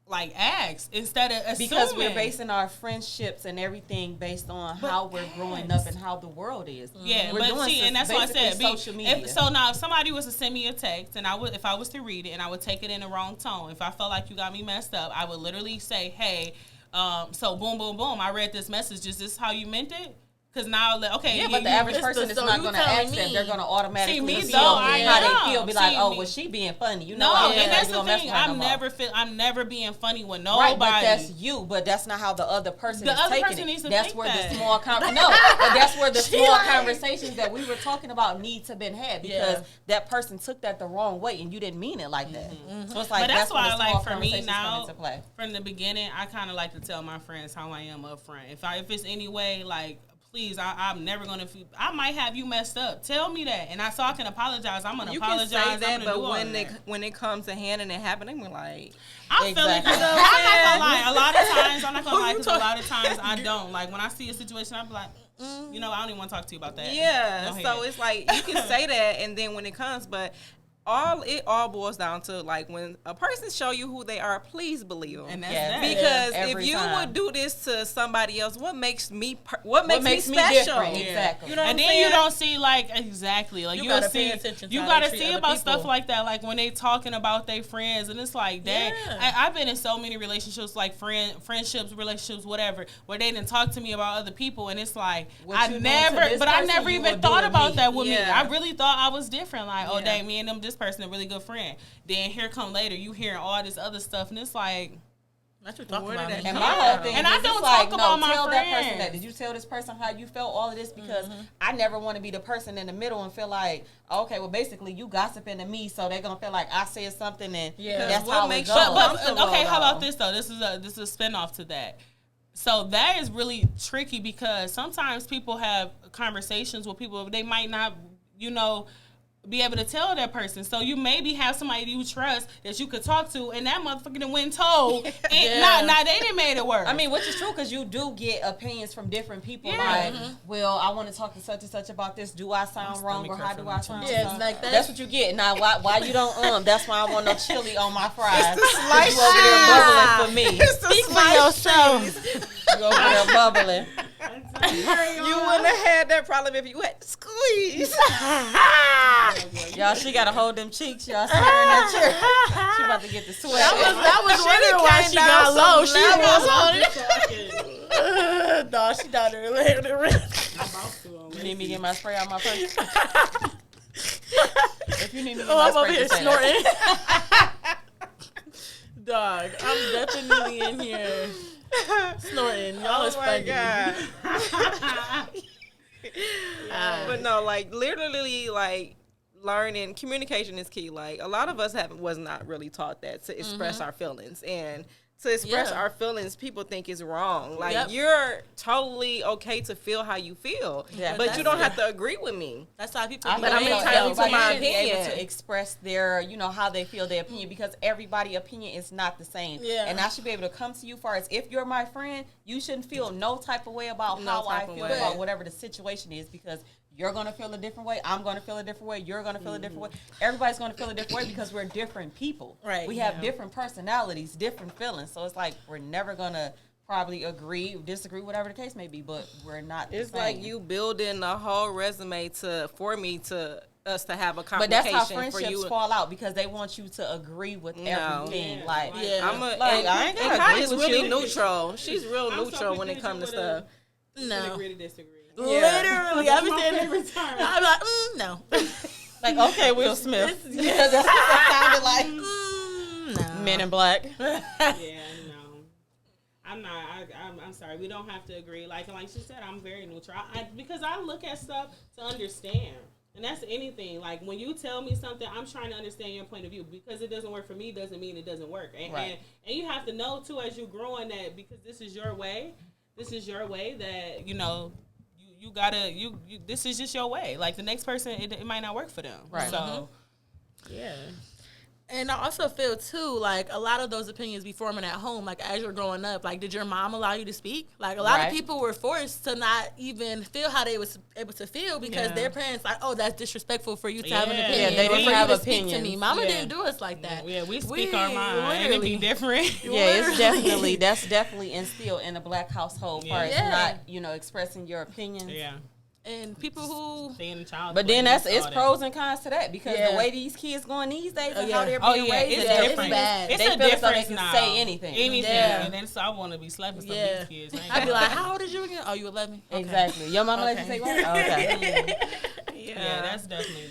like ask instead of assuming? Because we're basing our friendships and everything based on how we're growing up and how the world is. Yeah, we're but see, and that's what I said. Social media. So now, if somebody was to send me a text, and if I was to read it, and I would take it in the wrong tone, if I felt like you got me messed up, I would literally say, "Hey, so boom, boom, boom. I read this message. Is this how you meant it?" Because now, okay. Yeah, but the average person is not going to ask them. They're going to automatically feel how they feel. Be like, oh, was she being funny? You know, and that's the thing. I'm never being funny with nobody. Right, but that's you. But that's not how the other person is taking it. That's where the small that's where the small conversations that we were talking about need to have been had, because that person took that the wrong way and you didn't mean it like that. So it's like, but that's why, like, for me now, play. From the beginning, I kind of like to tell my friends how I am up front. If it's any way, like, please, I'm never gonna. I might have you messed up. Tell me that, and so I can apologize. I'm gonna apologize. You can say that, but when it comes to hand and it happening, we're like, I'm feeling. I'm not gonna lie. A lot of times, I'm not gonna lie, because a lot of times I don't. Like, when I see a situation, I'm like, you know, I don't even want to talk to you about that. Yeah. So it's like you can say that, and then when it comes, but. It all boils down to, like, when a person show you who they are, please believe them. And that's that. Because if you would do this to somebody else, what makes me special? Exactly. You know, and then you don't see, like, exactly, like, you gotta pay attention. You gotta see about stuff like that, like when they talking about their friends, and it's like, dang, I've been in so many relationships, like friendships, relationships, whatever, where they didn't talk to me about other people, and it's like, I never even thought about that with me. I really thought I was different. Like, oh, dang, me and them, this person a really good friend. Then here come later, you hearing all this other stuff, and it's like, that's what talking about. And my whole thing and is, I don't like, talk about my tell friends. that person that. Did you tell this person how you felt? All of this, because I never want to be the person in the middle and feel like, okay, well, basically you gossiping to me, so they're gonna feel like I said something, and that's how it goes. But okay, how about this though? This is a spinoff to that. So that is really tricky, because sometimes people have conversations with people, they might not, you know, be able to tell that person. So you maybe have somebody you trust that you could talk to, and that motherfucker done went and told. And nah, they didn't made it work. I mean, which is true, because you do get opinions from different people. Like, well, I want to talk to such and such about this. Do I sound wrong, or how do I sound? Yeah, like that's what you get. Now, why you don't? That's why I want no chili on my fries. It's the slice. You over there bubbling for me. It's the Speak for yourself. You over there bubbling. You wouldn't have had that problem if you had to squeeze. Y'all, she gotta hold them cheeks. Y'all see her in that chair. She about to get the sweat. That was wondering why she got low. She was on it. No, she down there laying You need me to get my spray out my purse? If you need me to get Oh, my I'm spray, over here just say that. snorting. Dog, I'm definitely in here snorting. Y'all is funny. God. But no, like literally, like learning communication is key. Like a lot of us was not really taught that to express our feelings, and to express our feelings, people think is wrong. Like you're totally okay to feel how you feel, but you don't have to agree with me. That's how people. But I'm entitled to my opinion. Able to express their, how they feel, their opinion, because everybody's opinion is not the same. Yeah. And I should be able to come to you far as if you're my friend, you shouldn't feel no type of way about how I feel about whatever the situation is, because you're going to feel a different way. I'm going to feel a different way. You're going to feel a different way. Everybody's going to feel a different way because we're different people. Right. We have different personalities, different feelings. So it's like we're never going to probably agree, disagree, whatever the case may be, but we're not the It's same. like you building a whole resume for us to have a conversation. But that's how for friendships you. fall out, because they want you to agree with everything. Yeah. Like, I ain't gonna agree with really neutral. She's real neutral when it comes to stuff. No. Agree to disagree. Literally, I'm saying. I'm like, no. like, okay, Will Smith. Because that's what that sounded like. No. Men in Black. Yeah, no. I'm not. I'm sorry. We don't have to agree. Like she said, I'm very neutral. Because I look at stuff to understand. And that's anything. Like, when you tell me something, I'm trying to understand your point of view. Because it doesn't work for me doesn't mean it doesn't work. And you have to know, too, as you growing, that because this is your way, that, you gotta, this is just your way. Like, the next person, it might not work for them. Right. So, yeah. And I also feel, too, like, a lot of those opinions be forming at home. Like, as you're growing up, like, did your mom allow you to speak? Like, a lot of people were forced to not even feel how they was able to feel because their parents, like, oh, that's disrespectful for you to have an opinion. Yeah, they didn't have opinions. Speak to me. Mama didn't do us like that. Yeah, we speak our mind. And it be different. Yeah, that's definitely instilled in a Black household part. Not, expressing your opinions. Yeah. And people who stay in the child. But then it's pros and cons to that, because the way these kids going these days and how they're being raised, it's different. It's they feel as though they can say anything. And then so I want to be slapping some of these kids. I'd be like, how old is you again? Oh, you 11? Okay. Exactly. Your mama let you say what? Okay. Yeah,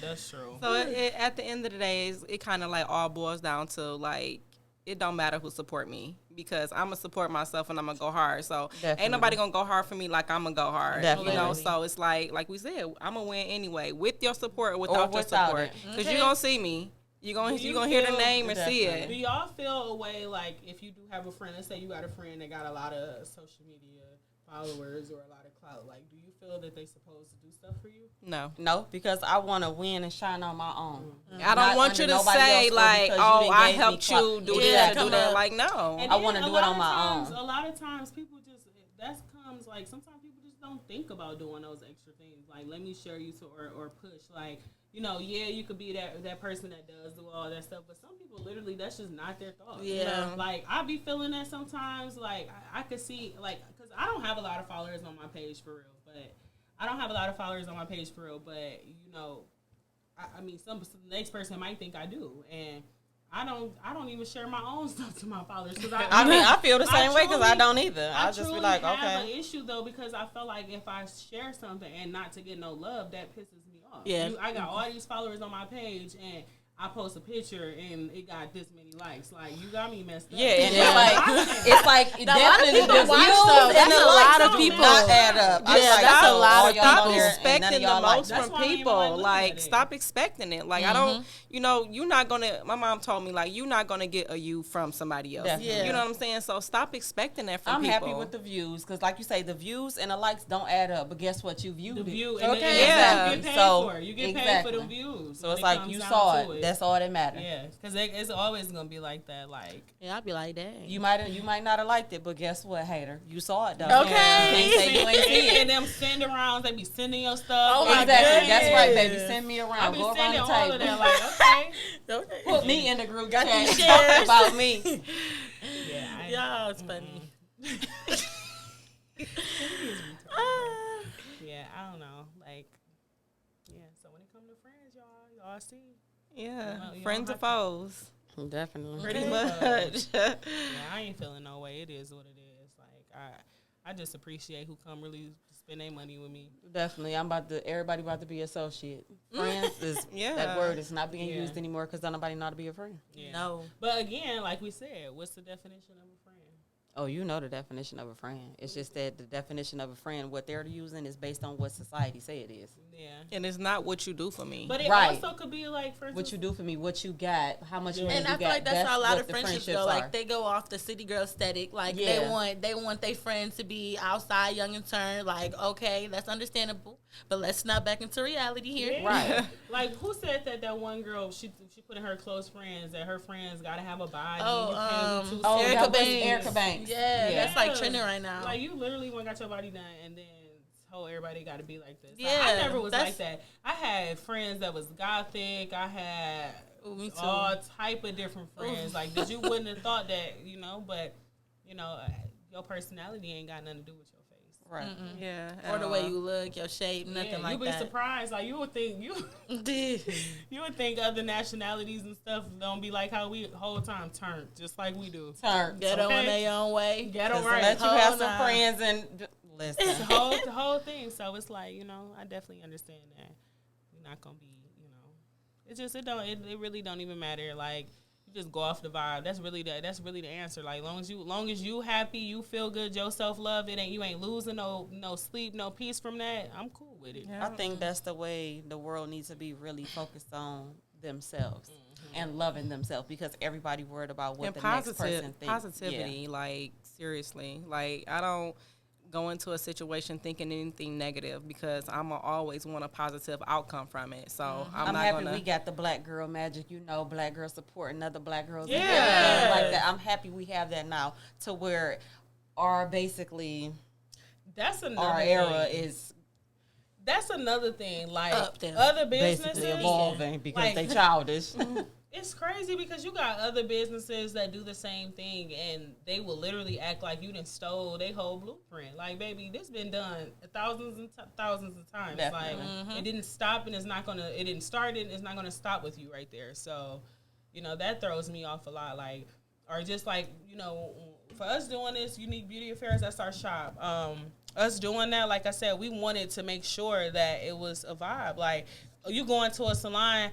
that's true. So at the end of the day, it kind of like all boils down to like, it don't matter who support me, because I'm gonna support myself and I'm gonna go hard. So ain't nobody gonna go hard for me like I'm gonna go hard. Definitely. So it's like we said, I'm gonna win anyway, with your support or without your support, because you're gonna see me. You're gonna hear the name and see it. Do y'all feel a way, like, if you do have a friend, let's say you got a friend that got a lot of social media followers or a lot of clout, like, do you feel that they supposed to do stuff for you? No, because I want to win and shine on my own. I don't want you to say like, oh, I helped you do this, do that. Like, no. And I want to do it on my own. A lot of times people just, like, sometimes people just don't think about doing those extra things. Like, let me share you to, or push. Like, you could be that person that does do all that stuff, but some people literally, that's just not their thought. Yeah. Like, I be feeling that sometimes. Like, I could see, like, because I don't have a lot of followers on my page for real, but I mean, the next person might think I do, and I don't even share my own stuff to my followers. Cause I feel the same way, because I don't either. I just be like, okay. I have an issue though, because I feel like if I share something and not to get no love, that pisses me off. Yeah. I got all these followers on my page, and I post a picture and it got this many likes. Like, you got me messed up. Yeah, and it's like definitely the people watch, views though. and That's the a likes lot of do people. not add up. Yeah, that's a lot of Stop people. expecting the most That's from why I ain't people. even looking Like, at it. stop expecting it. Like, I don't, you're not gonna. My mom told me, like, you're not gonna get a you from somebody else. Definitely. You know what I'm saying? So stop expecting that from I'm people. happy with the views because, like you say, the views and the likes don't add up. But guess what? You viewed The it. view, and Okay. yeah. Yeah. You get paid So, for it. You get paid exactly. for the views. So when it's it like comes you down saw to it. That's all that matters. Yeah, because it's always gonna be like that. Like, Yeah, I'd be like, dang. You might not have liked it, but guess what, hater? You saw it though. Okay. You can't say you ain't see it. and them send arounds, they be sending your stuff. Oh, my Exactly. That's right, goodness. baby. Send me I around. be Go around sending the all of table. that. Like, okay. Okay. Put me in the group Got chat. these Talk shares. about me. Yeah, Y'all, it's funny. Yeah, I don't know. Like, yeah. So when it comes to friends, y'all see. Yeah, You friends don't or foes. Definitely. Pretty Okay. much. Yeah, I ain't feeling no way. It is what it is. Like, I just appreciate who come really spend their money with me. Definitely. Everybody about to be associate. Friends is, Yeah. that word is not being Yeah. used anymore because nobody know how to be a friend. Yeah. No. But again, like we said, what's the definition of a friend? Oh, you know the definition of a friend. It's just that the definition of a friend, what they're using is based on what society say it is. Yeah. And it's not what you do for me. But it Right. also could be like, for What you do for me, what you got, how much money And you I got. feel like that's how a lot what of the friendships friendships go. Like are. they go off the city girl aesthetic. Like Yeah. they want their friends to be outside, young and turned. Like, okay, that's understandable, but let's snap back into reality here. Yeah. Right. Like, who said that one girl, she put in her close friends that her friends got to have a body. Oh, you can't do two Oh, Erica that was Banks. Erica Banks. Yeah, Yeah. that's like trending right now. Like, you literally went and got your body done and then told everybody got to be like this. Like, Yeah, I never was that's- like that. I had friends that was gothic. I had Ooh, me too. all type of different friends. Ooh. Like, that you wouldn't have thought that, but, your personality ain't got nothing to do with your face. Right. yeah. or the way you look, your shape, nothing Yeah, like you'd be that. surprised. Like, you would think you would think other nationalities and stuff don't be like how we whole time turned, just like we do. Turn. Get on Okay. their own way. Get them Just to right. let you have Hold some on. friends and listen. The whole thing. So it's like, I definitely understand that we're not gonna be, it's just it really don't even matter. Like, you just go off the vibe. That's really the answer. Like, long as you happy, you feel good, your self love, you ain't losing no sleep, no peace from that. I'm cool with it. I think that's the way the world needs to be really focused on themselves and loving themselves because everybody worried about what And the next person thinks. positivity, like, seriously. Like, I don't go into a situation thinking anything negative because I'm going to always want a positive outcome from it. So I'm not happy going to. we got the black girl magic, black girls supporting other black girls. Yeah. And everything like that. I'm happy we have that now to where That's another our thing. era is That's another thing. Like, Up there. other businesses, basically evolving because like- they childish. it's crazy because you got other businesses that do the same thing and they will literally act like you done stole their whole blueprint. Like, baby, this been done thousands and thousands of times. Definitely. Like, it didn't stop and it didn't start and it's not gonna stop with you right there. So, that throws me off a lot. Like, or just like, for us doing this Unique Beauty Affairs, that's our shop. Us doing that, like I said, we wanted to make sure that it was a vibe. Like, you go into a salon,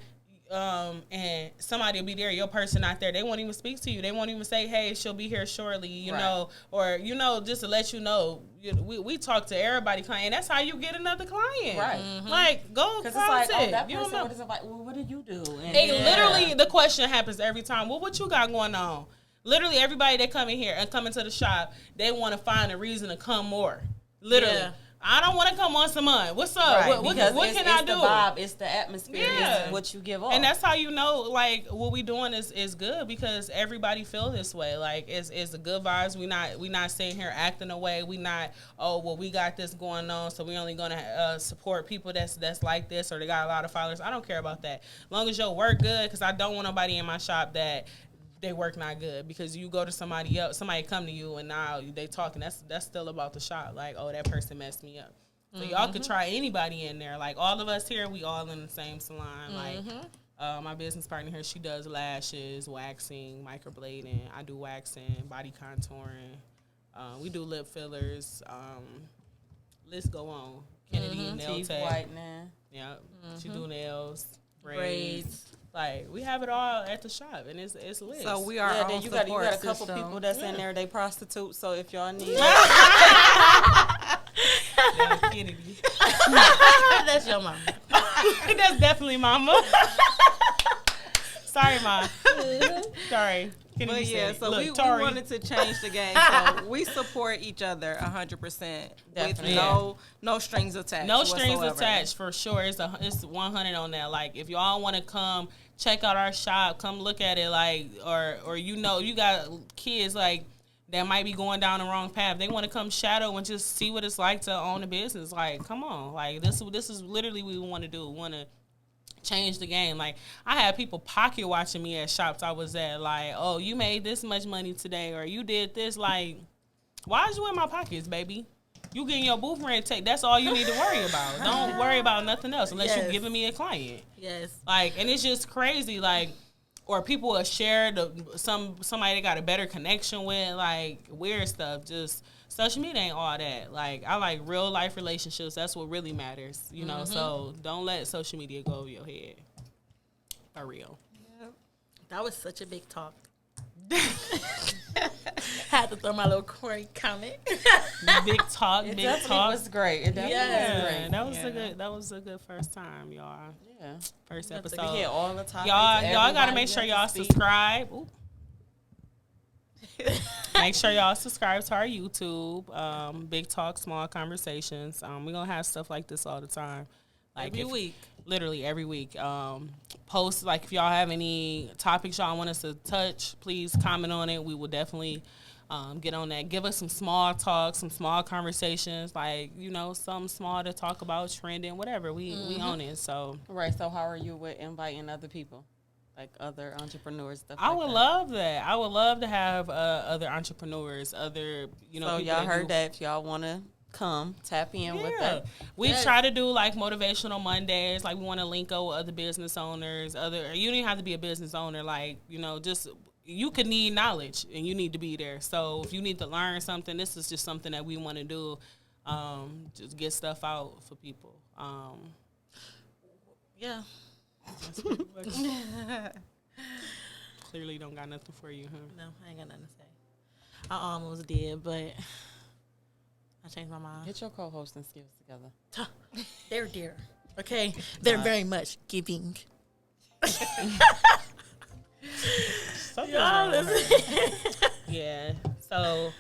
and somebody will be there, your person not there, they won't even speak to you. They won't even say, hey, she'll be here shortly, you know, or, just to let you know, we talk to everybody client, and that's how you get another client. Right. Like, go Because it's like, politic. that You person don't know. what is it like, well, what did you do? And Literally, the question happens every time. Well, what you got going on? Literally, everybody that come in here and come into the shop, they want to find a reason to come more. Literally. Yeah. I don't want to come once a month. What's up? Right, What because can it's I the do? vibe, it's the atmosphere, Yeah. it's what you give off. And that's how like, what we doing is good because everybody feel this way. Like, it's a good vibes. We not sitting here acting away. We not, we got this going on, so we only gonna support people that's like this or they got a lot of followers. I don't care about that. As long as your work good, because I don't want nobody in my shop that they work not good because you go to somebody else, somebody come to you and now they talking. That's still about the shop. Like, that person messed me up. So y'all could try anybody in there. Like, all of us here, we all in the same salon. Like, my business partner here, she does lashes, waxing, microblading. I do waxing, body contouring. We do lip fillers. Let's go on. Kennedy nail teeth tech. whitening. Yeah, she do nails, Braids. Like we have it all at the shop, and it's lit. So we are. Then you got a couple people that's in there. They prostitute. So if y'all need, Kennedy. That's your mama. That's definitely mama. Sorry, Ma. Sorry. But yeah, so we wanted to change the game. So we support each other 100% with no strings attached. No strings attached for sure. It's 100 on that. Like if y'all want to come check out our shop, come look at it. Like or you got kids like that might be going down the wrong path. They want to come shadow and just see what it's like to own a business. Like come on, like this is literally what we want to do. We want to change the game. Like I had people pocket watching me at shops I was at, like, oh, you made this much money today, or you did this. Like, why is you in my pockets, baby? You getting your booth rent take. That's all you need to worry about. Don't worry about nothing else unless you're giving me a client. Yes. Like, and it's just crazy. Like, or people will share somebody they got a better connection with, like weird stuff. Just social media ain't all that. Like I like real life relationships. That's what really matters, you know. So don't let social media go over your head. For real. Yep. That was such a big talk. Had to throw my little corny comment. Big talk. It big definitely talk. was great. It definitely was great. That was a good first time, y'all. Yeah. First We episode. hit all the topics. Y'all gotta make sure Everybody y'all gets to speak. subscribe. Ooh. Make sure y'all subscribe to our YouTube. Big Talk, Small Conversations. We're gonna have stuff like this all the time. Like Every week. Literally every week. Post, like, if y'all have any topics y'all want us to touch, please comment on it. We will definitely get on that. Give us some small talk, some small conversations, like, you know, something small to talk about, trending, whatever. We own it. So Right. So how are you with inviting other people, like other entrepreneurs? Stuff. I would love that. I would love to have other entrepreneurs, other, you know. So people y'all heard that. If y'all want to come, tap in with that. We try to do like motivational Mondays. Like we want to link up with other business owners. You don't even have to be a business owner. Like, you know, just you could need knowledge and you need to be there. So if you need to learn something, this is just something that we want to do. Just get stuff out for people. Yeah. Clearly don't got nothing for you, huh? No, I ain't got nothing to say. I almost did, but I changed my mind. Get your co-hosting skills together. They're dear. Okay? They're very much giving. Yeah. So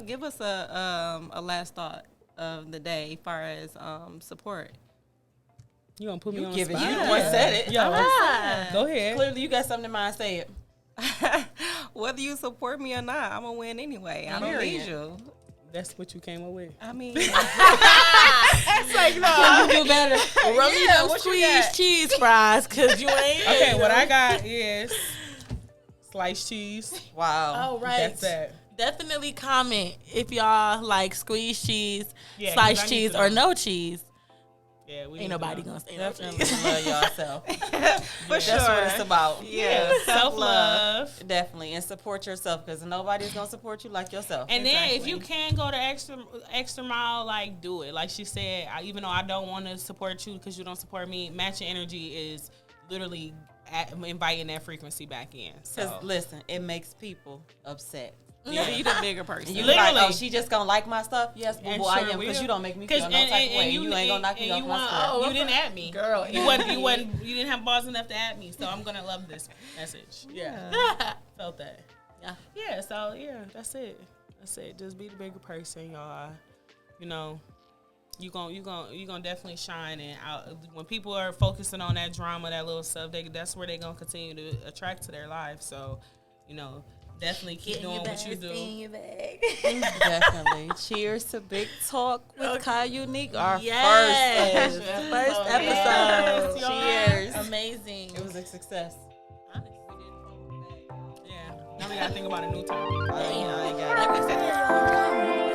give us a last thought of the day as far as support. you gonna put me on the Give it. spot? You the one said it. Yo, go ahead. Clearly, you got something in mind. Say it. Whether you support me or not, I'm gonna win anyway. I don't need you. That's what you came up with. I mean, It's like, no. You do better. Rub me them what you squeezed got? cheese fries, because you ain't. Okay, what I got is sliced cheese. Wow. Oh, right. That's that. Definitely comment if y'all like squeezed cheese, Yeah, 'cause I sliced need cheese, to or know. no cheese. Yeah, we Ain't need to nobody know. gonna say no Definitely cheese. love yourself. for That's what it's about. Yeah, Self-love. Definitely, and support yourself because nobody's gonna support you like yourself. And then if you can go the extra mile, like, do it. Like she said, even though I don't want to support you because you don't support me, matching energy is literally inviting that frequency back in. Because So. listen, it makes people upset. You be the bigger person. You Literally. like, oh, she just gonna like my stuff? Yes, boo, And I sure am, because will. you don't make me feel no type of way. You ain't gonna knock me off my square. You didn't at me, Girl, You didn't have balls enough to at me, so I'm gonna love this message. Yeah, felt that. Yeah. Yeah. So yeah, that's it. That's it. Just be the bigger person, y'all. You know, you gonna definitely shine. And out when people are focusing on that drama, that little stuff, that's where they gonna continue to attract to their life. So, you know. Definitely keep doing what you do. Definitely. Cheers to Big Talk with Kai Unique, our Yes. first First episode. episode. Cheers. Amazing. It was a success. Yeah. Now we gotta think about a new topic. I ain't got it.